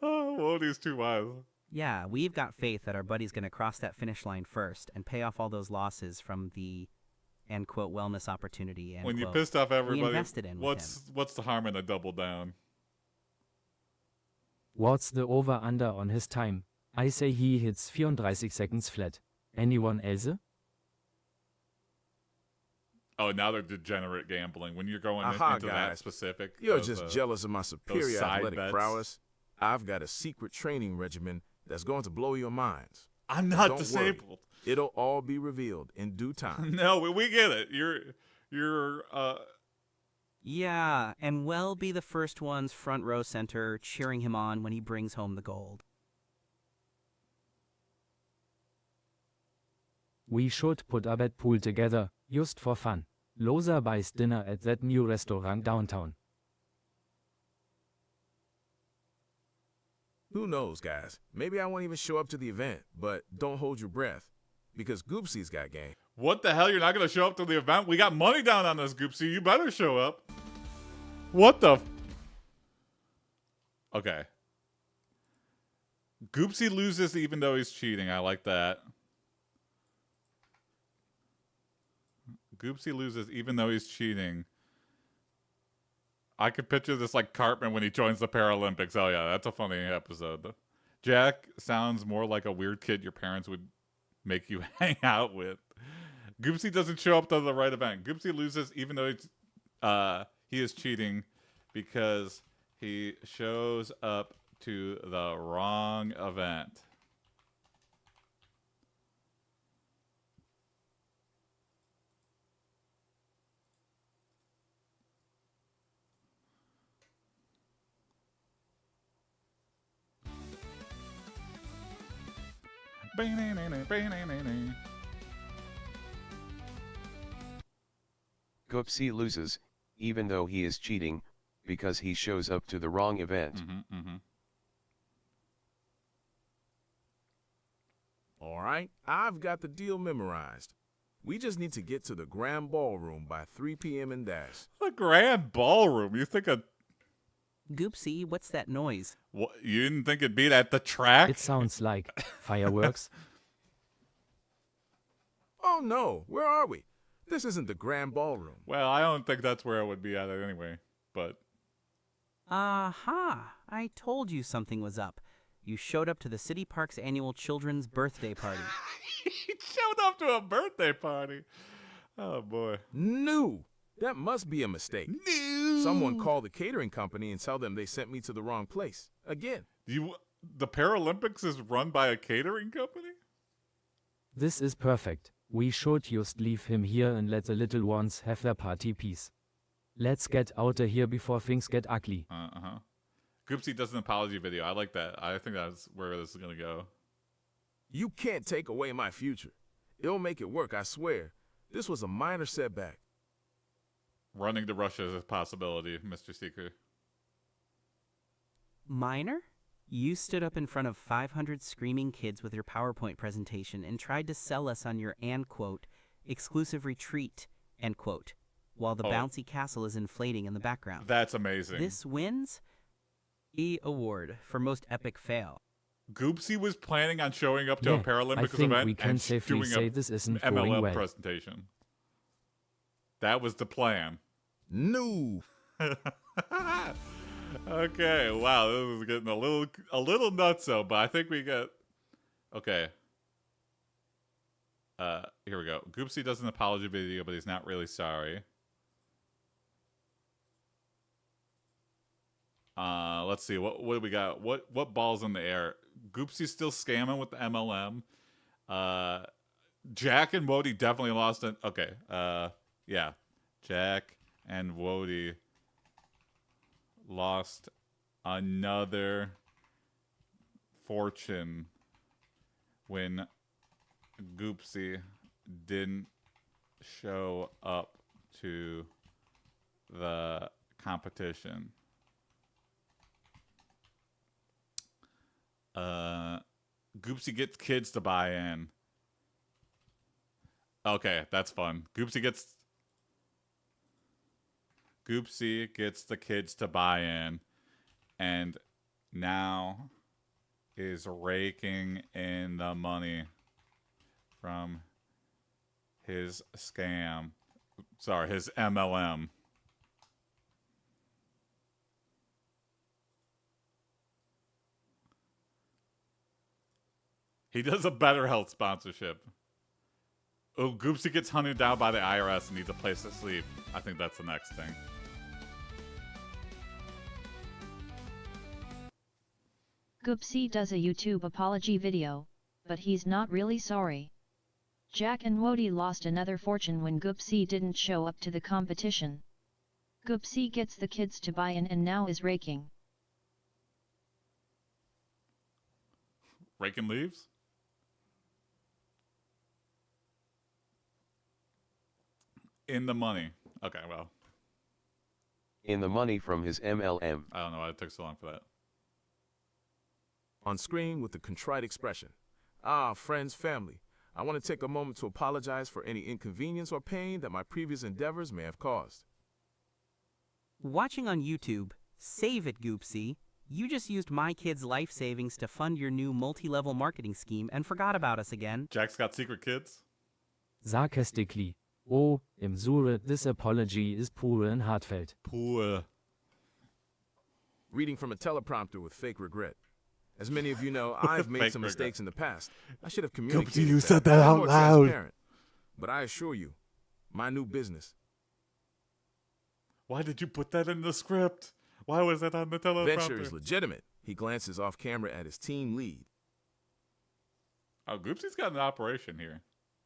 Oh, Wody's too wise. Yeah, we've got faith that our buddy's going to cross that finish line first and pay off all those losses from the, end quote, wellness opportunity. End When you quote, pissed off we everybody, invested in with him. what's the harm in a double down? What's the over-under on his time? I say he hits 34 seconds flat. Anyone else? Oh, now they're degenerate gambling. When you're going Aha, into that guys. specific. You're of, just jealous of my superior side athletic bets. prowess. I've got a secret training regimen that's going to blow your minds. I'm not Don't disabled. worry. It'll all be revealed in due time. No, we get it. Yeah, and we'll be the first ones front row center cheering him on when he brings home the gold. We should put a bet pool together, just for fun. Loser buys dinner at that new restaurant downtown. Who knows, guys? Maybe I won't even show up to the event, but don't hold your breath, because GOOPSEA's got game. What the hell? You're not going to show up to the event? We got money down on this, GOOPSEA. You better show up. What the? Okay. GOOPSEA loses even though he's cheating. I like that. GOOPSEA loses even though he's cheating. I could picture this like Cartman when he joins the Paralympics. Oh yeah, that's a funny episode. Jack sounds more like a weird kid your parents would make you hang out with. GOOPSEA doesn't show up to the right event. GOOPSEA loses even though he is cheating because he shows up to the wrong event. GOOPSEA loses, even though he is cheating, because he shows up to the wrong event. All right, I've got the deal memorized. We just need to get to the Grand Ballroom by 3 p.m. and dash. The Grand Ballroom? You think a... GOOPSEA, what's that noise? What, you didn't think it'd be at the track? It sounds like fireworks. Oh no, where are we? This isn't the Grand Ballroom. Well, I don't think that's where it would be at it anyway, but... Aha! I told you something was up. You showed up to the City Park's annual children's birthday party. He showed up to a birthday party. Oh, boy. No, that must be a mistake. No. Someone call the catering company and tell them they sent me to the wrong place. Again. The Paralympics is run by a catering company? This is perfect. We should just leave him here and let the little ones have their party peace. Let's get out of here before things get ugly. GOOPSEA does an apology video. I like that. I think that's where this is going to go. You can't take away my future. It'll make it work, I swear. This was a minor setback. Running to Russia is a possibility, Mr. Seeker. Minor? You stood up in front of 500 screaming kids with your PowerPoint presentation and tried to sell us on your, and quote, exclusive retreat, end quote, while the bouncy castle is inflating in the background. That's amazing. This wins E award for most epic fail. GOOPSEA was planning on showing up to a Paralympics event we can and safely doing say a this isn't MLM going well. presentation. That was the plan. No. Okay, wow, this is getting a little nutso, but I think we get... Okay. Here we go. GOOPSEA does an apology video, but he's not really sorry. Let's see. What do we got? What ball's in the air? GOOPSEA's still scamming with the MLM. Jack and Wody definitely lost it. Okay. Yeah. Jack and Wody lost another fortune when GOOPSEA didn't show up to the competition. GOOPSEA gets kids to buy in. Okay, that's fun. GOOPSEA gets the kids to buy in, and now is raking in the money from his scam. Sorry, his MLM. He does a better health sponsorship. Oh, GOOPSEA gets hunted down by the IRS and needs a place to sleep. I think that's the next thing. GOOPSEA does a YouTube apology video, but he's not really sorry. Jack and Wody lost another fortune when GOOPSEA didn't show up to the competition. GOOPSEA gets the kids to buy in and now is raking. Raking leaves? In the money. Okay, well, In the money from his MLM. I don't know why it took so long for that. On screen with a contrite expression. Ah, friends, family, I want to take a moment to apologize for any inconvenience or pain that my previous endeavors may have caused. Watching on YouTube, save it, GOOPSEA. You just used my kids' life savings to fund your new multi-level marketing scheme and forgot about us again. Jack's got secret kids? Sarcastically. Oh, im Sure, this apology is pure and heartfelt. Poor. Reading from a teleprompter with fake regret. As many of you know, I've made Fake some regret. mistakes in the past. I should have communicated you that, said that be out more loud. transparent. But I assure you, my new business, Why did you put that in the script? Why was that on the teleprompter? venture is legitimate. He glances off camera at his team lead. Oh, GOOPSEA's got an operation here.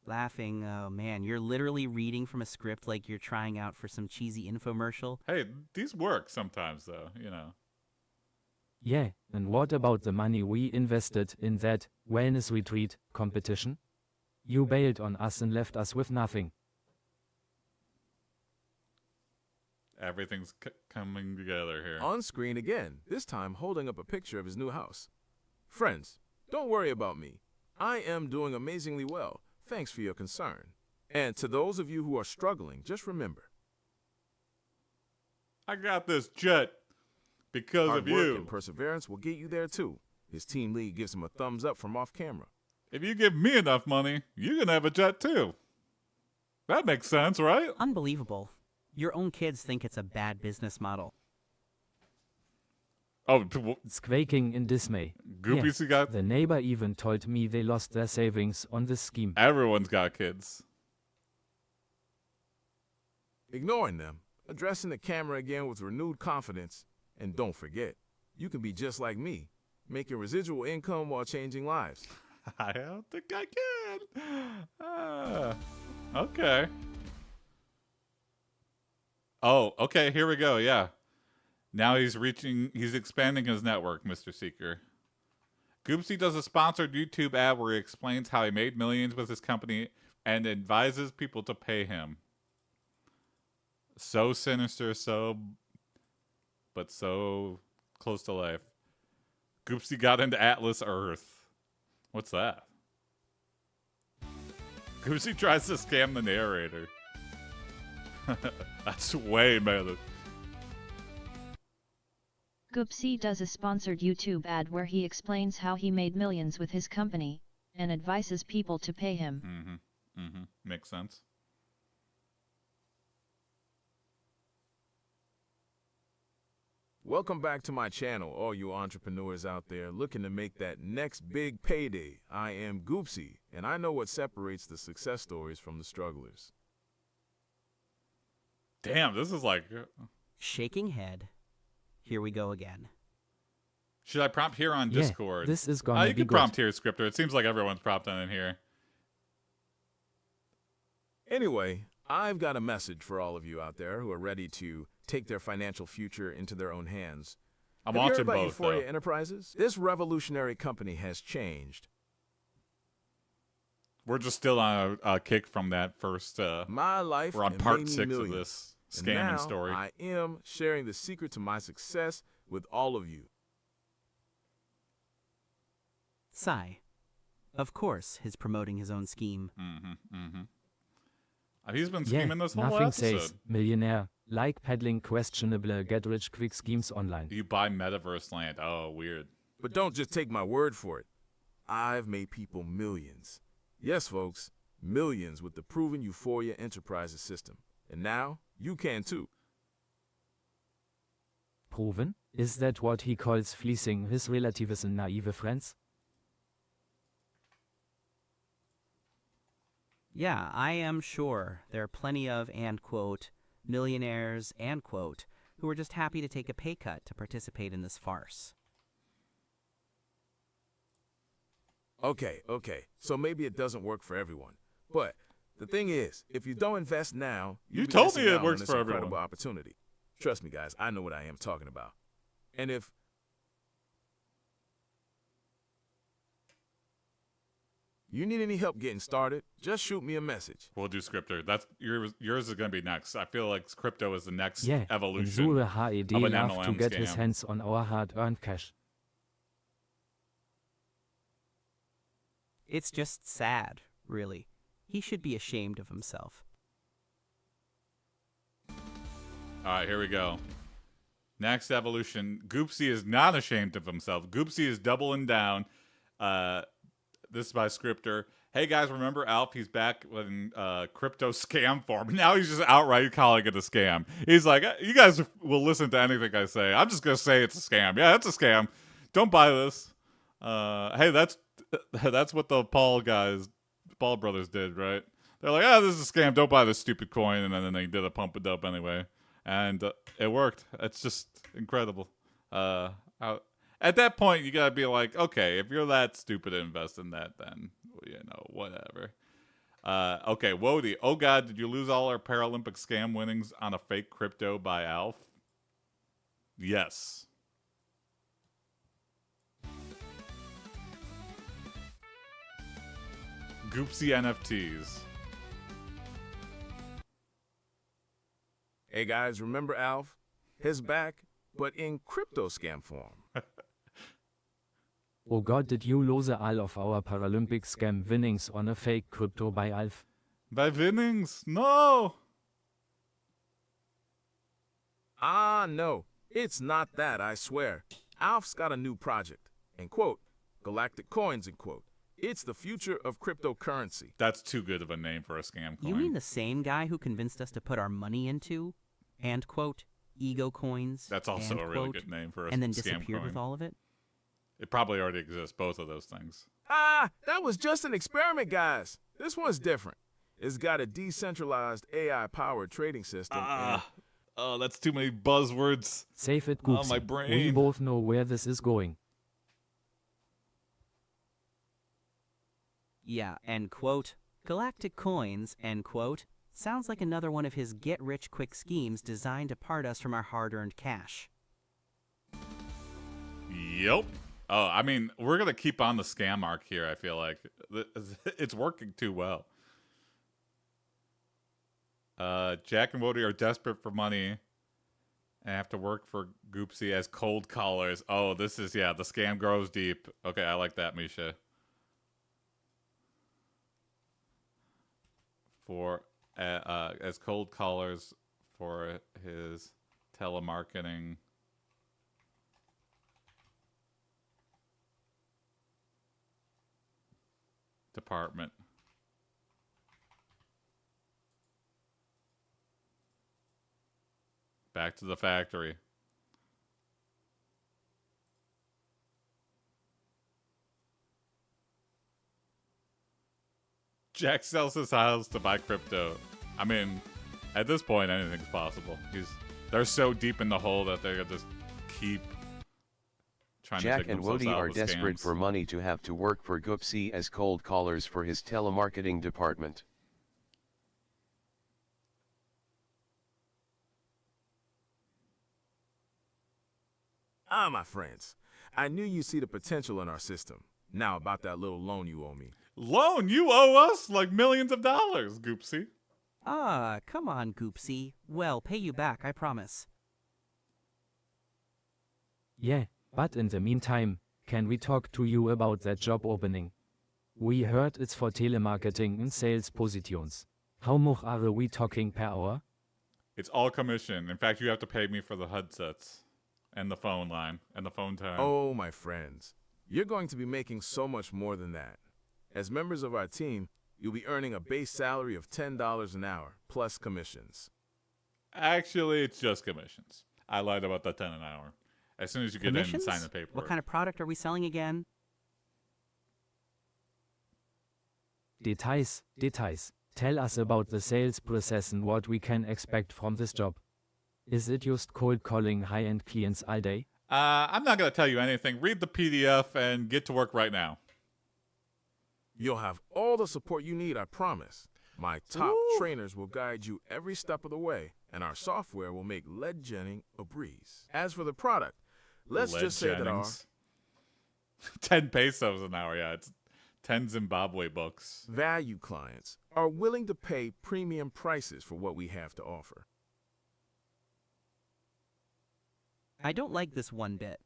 Laughing, oh man, you're literally reading from a script like you're trying out for some cheesy infomercial. Hey, these work sometimes, though, you know. Yeah, and what about the money we invested in that wellness retreat competition? You bailed on us and left us with nothing. Everything's coming together here. On screen again, this time holding up a picture of his new house. Friends, don't worry about me. I am doing amazingly well. Thanks for your concern. And to those of you who are struggling, just remember, I got this jet because hard of work you. and perseverance will get you there too. His team lead gives him a thumbs up from off camera. If you give me enough money, you can have a jet too. That makes sense, right? Unbelievable. Your own kids think it's a bad business model. Oh, Squeaking in dismay. GOOPSEA got... The neighbor even told me they lost their savings on this scheme. Everyone's got kids. Ignoring them, addressing the camera again with renewed confidence, and don't forget, you can be just like me, making residual income while changing lives. I don't think I can. Okay. Oh, okay, here we go, yeah. Now he's expanding his network, Mr. Seeker. GOOPSEA does a sponsored YouTube ad where he explains how he made millions with his company and advises people to pay him. So sinister, but so close to life. GOOPSEA got into Atlas Earth. What's that? GOOPSEA tries to scam the narrator. That's way better. GOOPSEA does a sponsored YouTube ad where he explains how he made millions with his company, and advises people to pay him. Makes sense. Welcome back to my channel, all you entrepreneurs out there looking to make that next big payday. I am GOOPSEA, and I know what separates the success stories from the strugglers. Damn, this is like... Shaking head. Here we go again. Should I prompt here on Discord? This is gonna you be can good. prompt here, Scripter. It seems like everyone's prompting in here. Anyway, I've got a message for all of you out there who are ready to take their financial future into their own hands. I'm Have you heard watching about both, Euphoria though. Enterprises? This revolutionary company has changed. We're just still on a kick from that first... My life. we're on and part made me 6 of millions. this And scamming now story. I am sharing the secret to my success with all of you. Sigh. Of course, his promoting his own scheme. He's been Yeah, scheming this whole nothing episode. says millionaire like peddling questionable get-rich-quick schemes online. You buy metaverse land. Oh, weird. But don't just take my word for it. I've made people millions. Yes, folks, millions with the proven Euphoria Enterprises system. And now, you can too. Proven? Is that what he calls fleecing his relatives and naive friends? Yeah, I am sure there are plenty of, and quote, millionaires, and quote, who are just happy to take a pay cut to participate in this farce. Okay, so maybe it doesn't work for everyone. But the thing is, if you don't invest now, You you'll be told missing me it out on works this for incredible everyone. opportunity. Trust me, guys, I know what I am talking about. And if you need any help getting started, just shoot me a message. We'll do Scripter. That's yours is going to be next. I feel like crypto is the next Yeah, and evolution Sure AiPD of an love to MLM get his scam. hands on our hard-earned cash. It's just sad, really. He should be ashamed of himself. All right, here we go. Next evolution. GOOPSEA is not ashamed of himself. GOOPSEA is doubling down. This is by Scripter. Hey guys, remember Alf? He's back in crypto scam form. Now he's just outright calling it a scam. He's like, you guys will listen to anything I say. I'm just gonna say it's a scam. Yeah, it's a scam. Don't buy this. Hey, that's what the Paul brothers did, right? They're like, this is a scam. Don't buy this stupid coin, and then they did a pump it up anyway, and it worked. It's just incredible. At that point, you gotta be like, okay, if you're that stupid to invest in that, then, whatever. Okay, Wody. Oh God, did you lose all our Paralympic scam winnings on a fake crypto by Alf? Yes. GOOPSEA NFTs. Hey guys, remember Alf? His back, but in crypto scam form. Oh God, did you lose all of our Paralympic scam winnings on a fake crypto by Alf? By winnings? No! No. It's not that, I swear. Alf's got a new project. And quote, Galactic Coins, end quote. It's the future of cryptocurrency. That's too good of a name for a scam coin. You mean the same guy who convinced us to put our money into, and quote, ego coins? That's also and a really quote, good name for a and then scam disappeared coin. with all of it? It probably already exists, both of those things. That was just an experiment, guys. This one's different. It's got a decentralized AI-powered trading system. Oh, that's too many buzzwords. Save it, Oh, GOOPSEA. my We brain. both know where this is going. Yeah, and quote, Galactic Coins, end quote, sounds like another one of his get-rich-quick schemes designed to part us from our hard-earned cash. Yep. Oh, I mean, we're going to keep on the scam arc here, I feel like. It's working too well. Jack and Wody are desperate for money and have to work for GOOPSEA as cold callers. Oh, this is, the scam grows deep. Okay, I like that, Misha. For, as cold callers for his telemarketing department. Back to the factory. Jack sells his house to buy crypto. I mean, at this point, anything's possible. They're so deep in the hole that they're gonna just keep trying Jack to dig and themselves Wody out are with desperate scams. for money to have to work for GOOPSEA as cold callers for his telemarketing department. My friends, I knew you'd see the potential in our system. Now about that little loan you owe me. Loan? You owe us like millions of dollars, GOOPSEA. Come on, GOOPSEA. Well, pay you back, I promise. Yeah, but in the meantime, can we talk to you about that job opening? We heard it's for telemarketing and sales positions. How much are we talking per hour? It's all commission. In fact, you have to pay me for the headsets and the phone line and the phone time. Oh, my friends, you're going to be making so much more than that. As members of our team, you'll be earning a base salary of $10 an hour, plus commissions. Actually, it's just commissions. I lied about that 10 an hour. As soon as you get in and Commissions? sign the paperwork. What kind of product are we selling again? Details. Tell us about the sales process and what we can expect from this job. Is it just cold calling high-end clients all day? I'm not going to tell you anything. Read the PDF and get to work right now. You'll have all the support you need, I promise. My top Ooh. trainers will guide you every step of the way, and our software will make lead jetting a breeze. As for the product, let's Lead just say that our Jennings. 10 pesos an hour, yeah. It's 10 Zimbabwe bucks. value clients are willing to pay premium prices for what we have to offer. I don't like this one bit.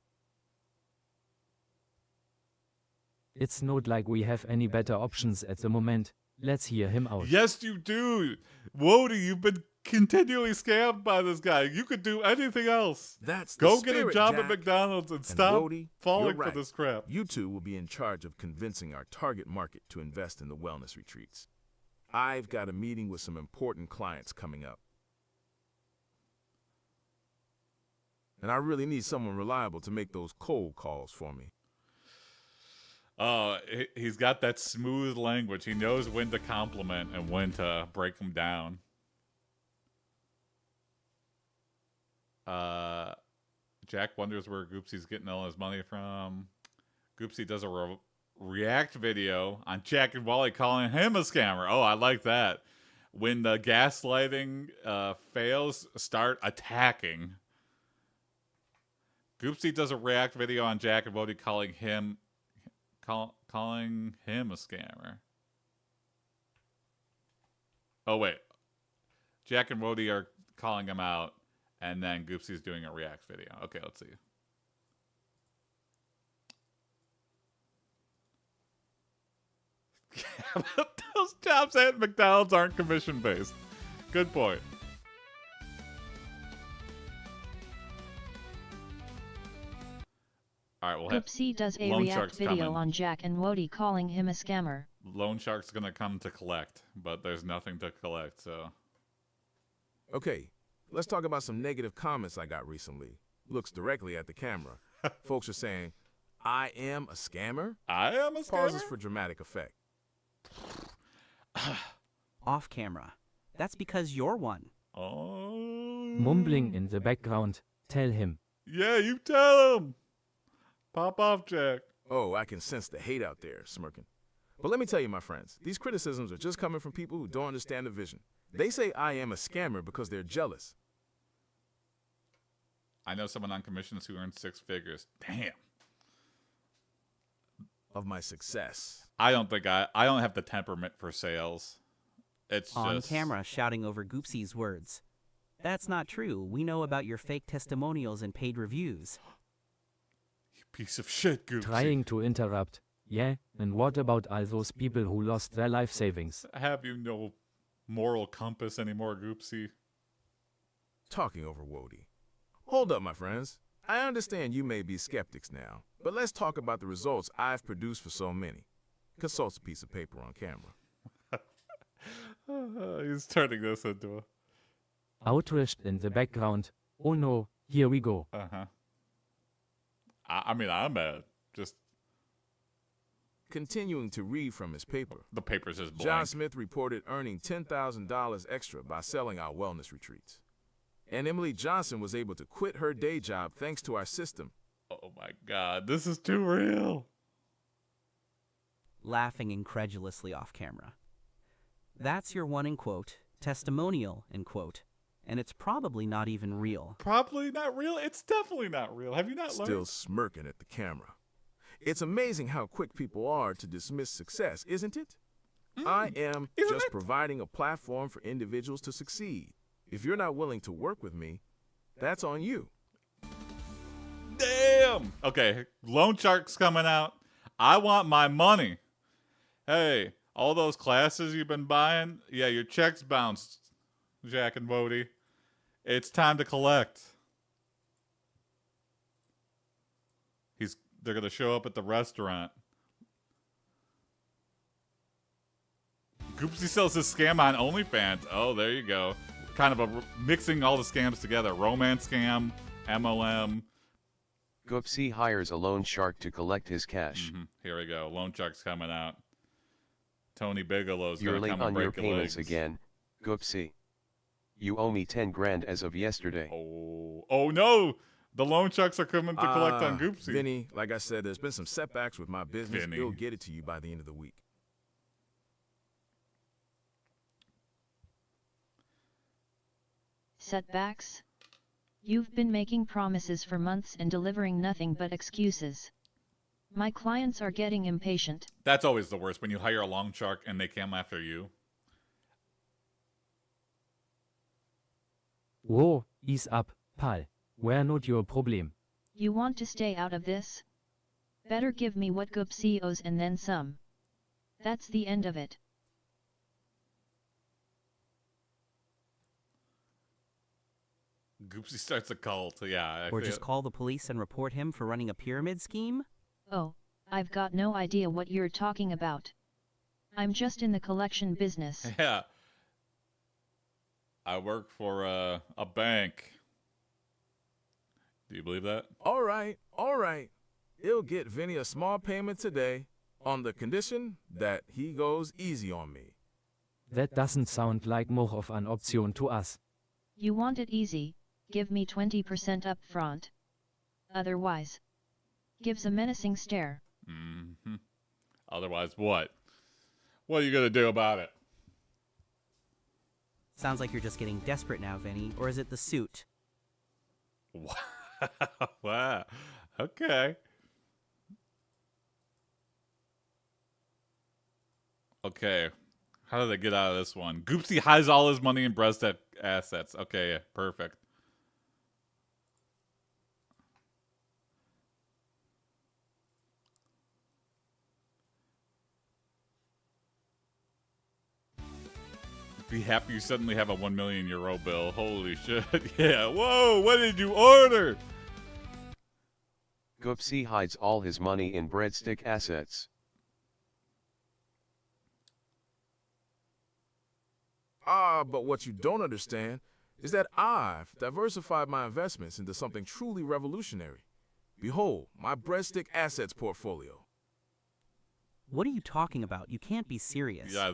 It's not like we have any better options at the moment. Let's hear him out. Yes, you do. Wody, you've been continually scammed by this guy. You could do anything else. That's the Go get a spirit, job Jack. at McDonald's and And stop Wody, falling you're right. for this crap. You two will be in charge of convincing our target market to invest in the wellness retreats. I've got a meeting with some important clients coming up. And I really need someone reliable to make those cold calls for me. Oh, he's got that smooth language. He knows when to compliment and when to break him down. Jack wonders where Goopsie's getting all his money from. Goopsie does a react video on Jack and Wally calling him a scammer. Oh, I like that. When the gaslighting fails, start attacking. Goopsie does a react video on Jack and Wody calling him a scammer. Oh wait, Jack and Wody are calling him out, and then Goopsie's doing a react video. Okay, let's see. Those jobs at McDonald's aren't commission based. Good point. All right, we'll have GOOPSEA does a Loan react Shark's video coming. on Jack and Wody calling him a scammer. Loan Shark's gonna come to collect, but there's nothing to collect, so. Okay, let's talk about some negative comments I got recently. Looks directly at the camera. Folks are saying, I am a scammer? I am a scammer. Pauses for dramatic effect. Off camera. That's because you're one. Oh. Mumbling in the background. Tell him. Yeah, you tell him. Pop off, Jack. Oh, I can sense the hate out there, smirking. But let me tell you, my friends, these criticisms are just coming from people who don't understand the vision. They say I am a scammer because they're jealous. I know someone on commissions who earns 6 figures. Damn. Of my success. I don't have the temperament for sales. It's On just camera shouting over Goopsie's words. That's not true. We know about your fake testimonials and paid reviews. You piece of shit, Goopsie. Trying to interrupt. Yeah, and what about all those people who lost their life savings? Have you no moral compass anymore, Goopsie? Talking over Wody. Hold up, my friends. I understand you may be skeptics now, but let's talk about the results I've produced for so many. Consults a piece of paper on camera. He's turning this into a... Outraged in the background. Oh no, here we go. Uh-huh. I mean, I'm mad. Just Continuing to read from his paper. the paper's just blank. John Smith reported earning $10,000 extra by selling our wellness retreats. And Emily Johnson was able to quit her day job thanks to our system. Oh my god, this is too real. Laughing incredulously off camera. That's your one, in quote, testimonial, in quote. And it's probably not even real. Probably not real. It's definitely not real. Have you not Still learned? smirking at the camera. It's amazing how quick people are to dismiss success, isn't it? I am Isn't just it? providing a platform for individuals to succeed. If you're not willing to work with me, that's on you. Damn. Okay, Loan Shark's coming out. I want my money. Hey, all those classes you've been buying, yeah, your check's bounced, Jack and Wody. It's time to collect. They're gonna show up at the restaurant. Goopsie sells his scam on OnlyFans. Oh, there you go. Kind of mixing all the scams together. Romance scam, MLM. GOOPSEA hires a loan shark to collect his cash. Here we go. Loan Shark's coming out. Tony Bigelow's You're gonna late come on and your break your payments legs. again, GOOPSEA. You owe me 10 grand as of yesterday. Oh no! The Loan Sharks are coming to collect on Goopsie. Vinny, like I said, there's been some setbacks with my business. Vinny. It'll get it to you by the end of the week. setbacks? You've been making promises for months and delivering nothing but excuses. My clients are getting impatient. That's always the worst, when you hire a long shark and they come after you. Whoa, ease up, pal. We're not your problem. You want to stay out of this? Better give me what GOOPSEA owes and then some. That's the end of it. Goopsie starts a cult, yeah. Or just call the police and report him for running a pyramid scheme? Oh, I've got no idea what you're talking about. I'm just in the collection business. Yeah. I work for a bank. Do you believe that? All right, all right. He'll get Vinny a small payment today on the condition that he goes easy on me. That doesn't sound like more of an option to us. You want it easy, give me 20% up front. Otherwise. Gives a menacing stare. Mm-hmm. Otherwise, what? What are you going to do about it? Sounds like you're just getting desperate now, Vinny. Or is it the suit? Wow. Okay. Okay. How do they get out of this one? Goopsie hides all his money in breast assets. Okay, yeah, perfect. Be happy you suddenly have a 1 million euro bill. Holy shit. Yeah. Whoa, what did you order? GOOPSEA hides all his money in breadstick assets. But what you don't understand is that I've diversified my investments into something truly revolutionary. Behold, my breadstick assets portfolio. What are you talking about? You can't be serious. Yeah,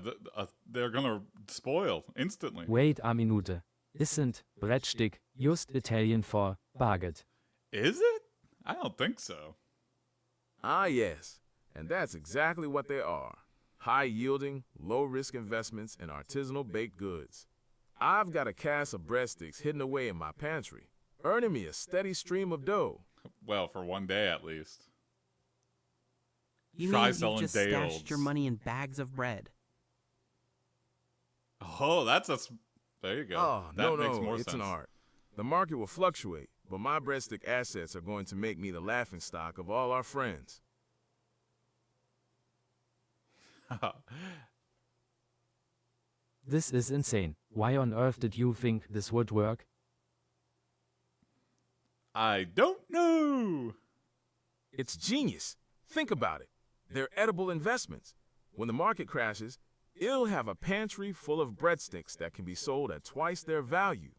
they're gonna spoil instantly. Wait a minute. Isn't breadstick just Italian for baguette? Is it? I don't think so. Ah, yes. And that's exactly what they are. High-yielding, low-risk investments in artisanal baked goods. I've got a cache of breadsticks hidden away in my pantry, earning me a steady stream of dough. Well, for one day at least. You Try mean you selling just day stashed olds. your money in bags of bread? Oh, there you go. Oh, that makes more it's sense. an art. The market will fluctuate, but my breadstick assets are going to make me the laughingstock of all our friends. This is insane. Why on earth did you think this would work? I don't know. It's genius. Think about it. They're edible investments. When the market crashes, it'll have a pantry full of breadsticks that can be sold at twice their value.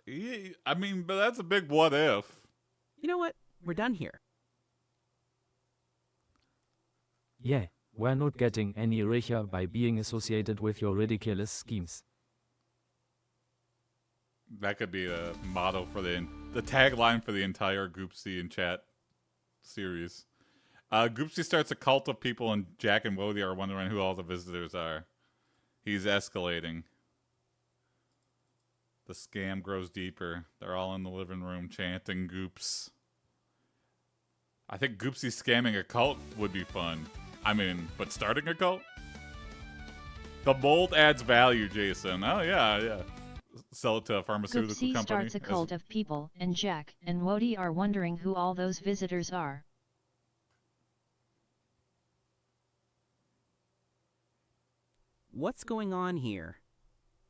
Yeah, I mean, but that's a big what if. You know what? We're done here. Yeah, we're not getting any richer by being associated with your ridiculous schemes. That could be a motto for the tagline for the entire GOOPSEA and Chat series. GOOPSEA starts a cult of people, and Jack and Wody are wondering who all the visitors are. He's escalating. The scam grows deeper. They're all in the living room chanting Goops. I think GOOPSEA scamming a cult would be fun. I mean, but starting a cult? The mold adds value, Jason. Oh, yeah. Sell it to a pharmaceutical GOOPSEA company. starts a cult of people, and Jack and Wody are wondering who all those visitors are. What's going on here?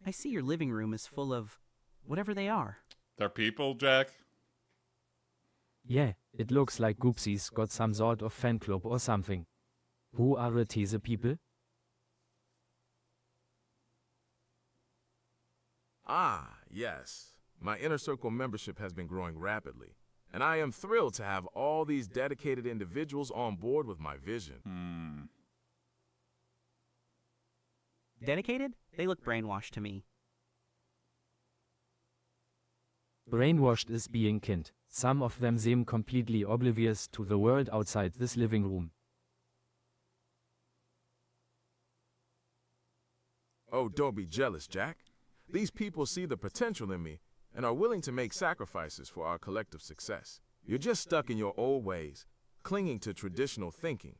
I see your living room is full of whatever they are. They're people, Jack? Yeah, it looks like GOOPSEA's got some sort of fan club or something. Who are these people? Ah, yes. My Inner Circle membership has been growing rapidly, and I am thrilled to have all these dedicated individuals on board with my vision. Dedicated? They look brainwashed to me. Brainwashed is being kind. Some of them seem completely oblivious to the world outside this living room. Oh, don't be jealous, Jack. These people see the potential in me, and are willing to make sacrifices for our collective success. You're just stuck in your old ways, clinging to traditional thinking.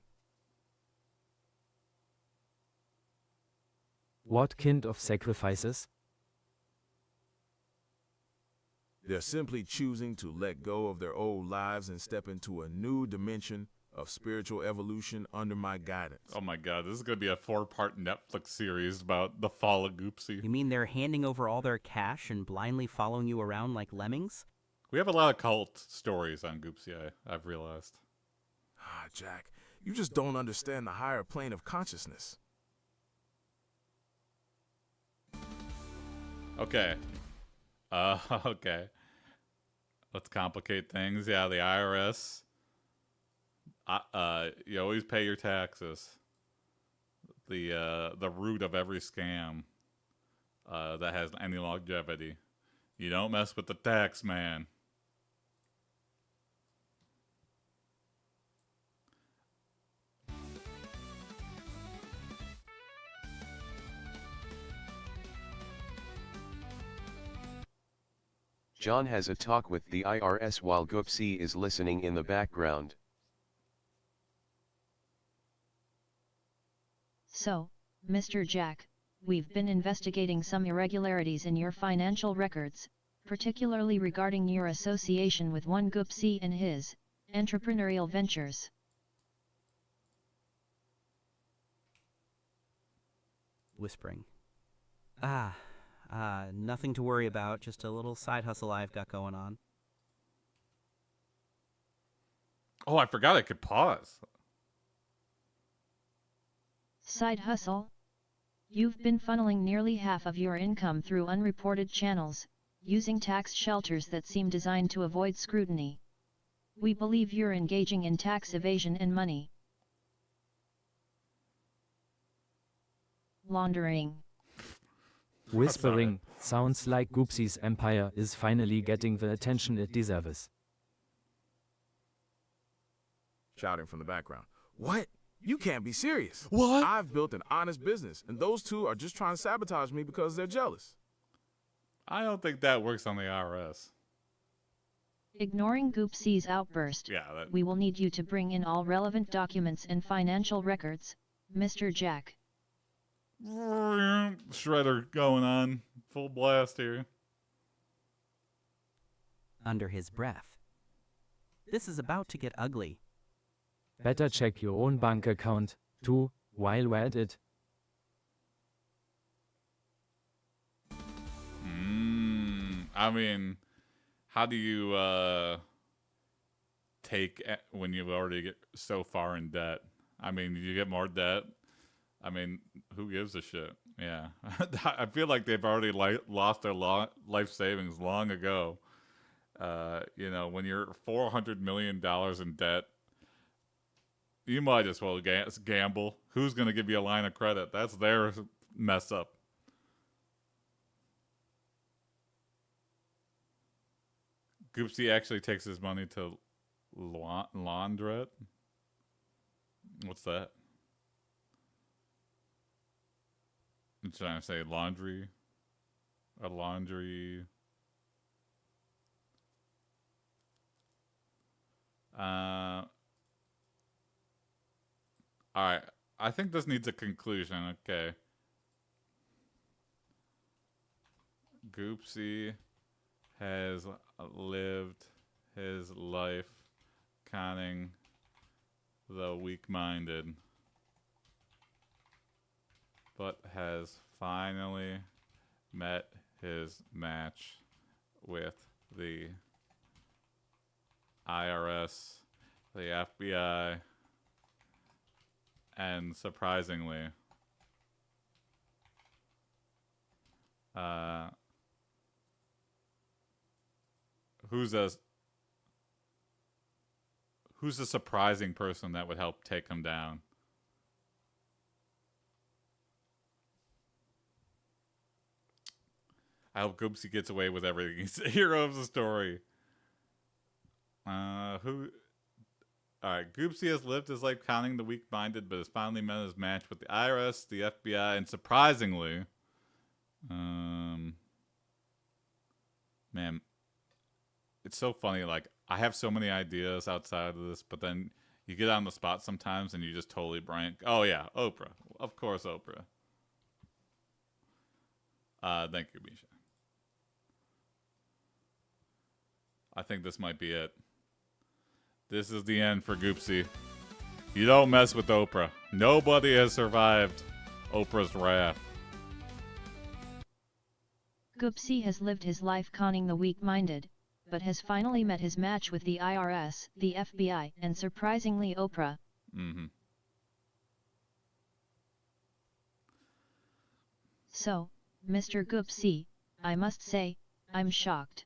What kind of sacrifices? They're simply choosing to let go of their old lives and step into a new dimension of spiritual evolution under my guidance. Oh my god, this is going to be a 4-part Netflix series about the fall of GOOPSEA. You mean they're handing over all their cash and blindly following you around like lemmings? We have a lot of cult stories on GOOPSEA, I've realized. Ah, Jack, you just don't understand the higher plane of consciousness. Okay. Okay. Let's complicate things. Yeah, the IRS. You always pay your taxes. The root of every scam that has any longevity. You don't mess with the tax man. John has a talk with the IRS while GOOPSEA is listening in the background. So, Mr. Jack, we've been investigating some irregularities in your financial records, particularly regarding your association with one GOOPSEA and his entrepreneurial ventures. Whispering. Nothing to worry about, just a little side hustle I've got going on. Oh, I forgot I could pause. Side hustle? You've been funneling nearly half of your income through unreported channels, using tax shelters that seem designed to avoid scrutiny. We believe you're engaging in tax evasion and money laundering. Whispering sounds like GOOPSEA's empire is finally getting the attention it deserves. Shouting from the background. What? You can't be serious. What? I've built an honest business, and those two are just trying to sabotage me because they're jealous. I don't think that works on the IRS. Ignoring GOOPSEA's outburst, Yeah, we will need you to bring in all relevant documents and financial records, Mr. Jack. Shredder going on full blast here. Under his breath. This is about to get ugly. Better check your own bank account, too, while we're at it. I mean, how do you take when you already get so far in debt? I mean, you get more debt. I mean, who gives a shit? Yeah. I feel like they've already lost their life savings long ago. You know, when you're $400 million in debt, you might as well gamble. Who's going to give you a line of credit? That's their mess up. GOOPSEA actually takes his money to laundrette. What's that? I'm trying to say laundry. A laundry. All right. I think this needs a conclusion. Okay. GOOPSEA has lived his life conning the weak-minded, but has finally met his match with the IRS, the FBI, and surprisingly, who's a surprising person that would help take him down? I hope GOOPSEA gets away with everything. He's the hero of the story. All right, GOOPSEA has lived his life counting the weak-minded, but has finally met his match with the IRS, the FBI, and surprisingly, Man, it's so funny. Like, I have so many ideas outside of this, but then you get on the spot sometimes and you just totally blank. Oh, yeah, Oprah. Of course, Oprah. Thank you, Misha. I think this might be it. This is the end for GOOPSEA. You don't mess with Oprah. Nobody has survived Oprah's wrath. GOOPSEA has lived his life conning the weak-minded, but has finally met his match with the IRS, the FBI, and surprisingly Oprah. Mm-hmm. So, Mr. GOOPSEA, I must say, I'm shocked.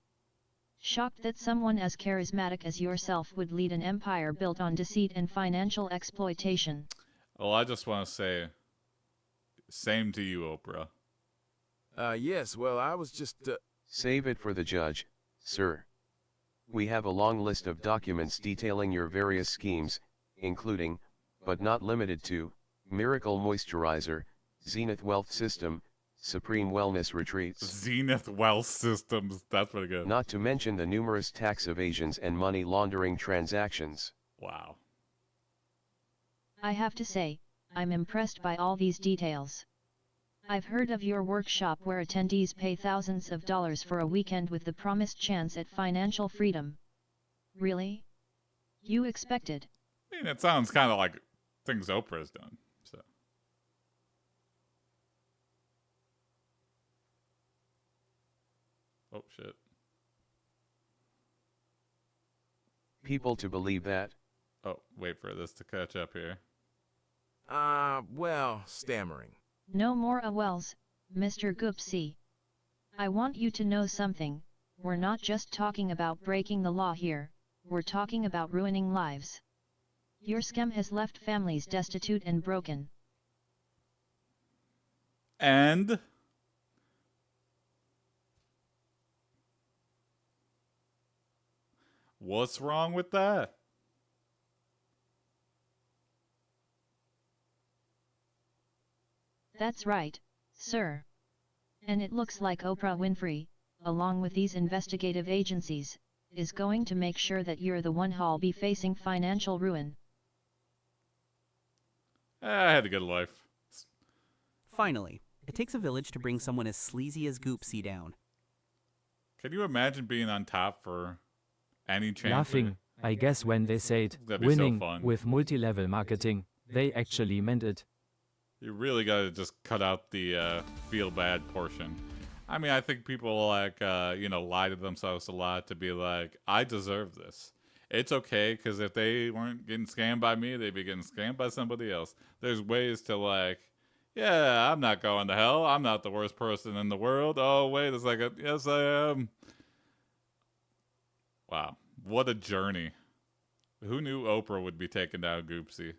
Shocked that someone as charismatic as yourself would lead an empire built on deceit and financial exploitation. Well, I just want to say, same to you, Oprah. Yes, well, I was just, Save it for the judge, sir. We have a long list of documents detailing your various schemes, including, but not limited to, Miracle Moisturizer, Zenith Wealth System, Supreme Wellness Retreats. Zenith Wealth Systems. That's pretty good. Not to mention the numerous tax evasions and money laundering transactions. Wow. I have to say, I'm impressed by all these details. I've heard of your workshop where attendees pay thousands of dollars for a weekend with the promised chance at financial freedom. Really? You expected? I mean, it sounds kind of like things Oprah's done. So. Oh, shit. People to believe that. Oh, wait for this to catch up here. well, stammering. No more wells, Mr. GOOPSEA. I want you to know something, we're not just talking about breaking the law here, we're talking about ruining lives. Your scam has left families destitute and broken. And what's wrong with that? That's right, sir. And it looks like Oprah Winfrey, along with these investigative agencies, is going to make sure that you're the one who'll be facing financial ruin. I had a good life. Finally, it takes a village to bring someone as sleazy as GOOPSEA down. Can you imagine being on top for any chance? Laughing, I guess when they said That'd be so winning fun. with multi-level marketing, they actually meant it. You really got to just cut out the feel bad portion. I mean, I think people like, lie to themselves a lot to be like, I deserve this. It's okay, because if they weren't getting scammed by me, they'd be getting scammed by somebody else. There's ways to like, yeah, I'm not going to hell. I'm not the worst person in the world. Oh, wait a second. Yes, I am. Wow. What a journey. Who knew Oprah would be taking down GOOPSEA?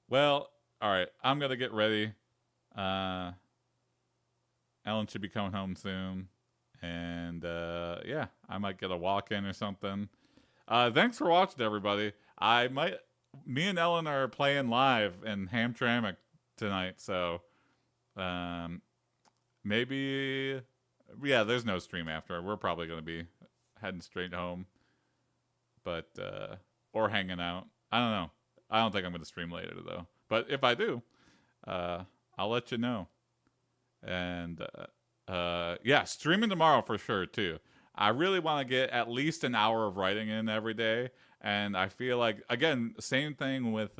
Well, all right. I'm going to get ready. Ellen should be coming home soon. And, yeah, I might get a walk-in or something. Thanks for watching, everybody. Me and Ellen are playing live in Hamtramck tonight, so maybe, yeah, there's no stream after. We're probably going to be heading straight home, but or hanging out. I don't know. I don't think I'm going to stream later, though. But if I do, I'll let you know. And, yeah, streaming tomorrow for sure, too. I really want to get at least an hour of writing in every day. And I feel like, again, same thing with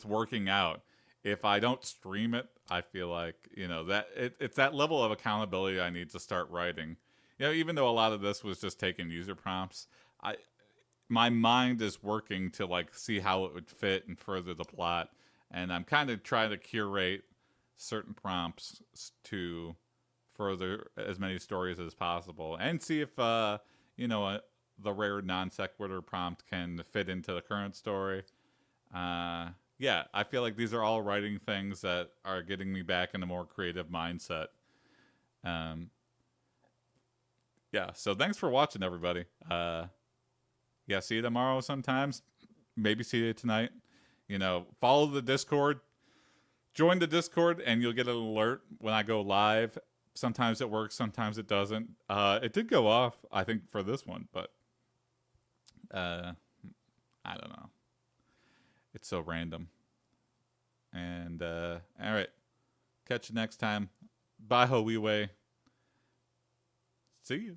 working out. If I don't stream it, I feel like, that it's that level of accountability I need to start writing. Even though a lot of this was just taking user prompts, my mind is working to like see how it would fit and further the plot. And I'm kind of trying to curate certain prompts to further as many stories as possible and see if, the rare non sequitur prompt can fit into the current story. Yeah, I feel like these are all writing things that are getting me back in a more creative mindset. Yeah, so thanks for watching, everybody. Yeah, see you tomorrow sometimes. Maybe see you tonight. Follow the Discord. Join the Discord, and you'll get an alert when I go live. Sometimes it works, sometimes it doesn't. It did go off, I think, for this one, but I don't know. It's so random. And all right, catch you next time. Bye, Hoiwei. See you.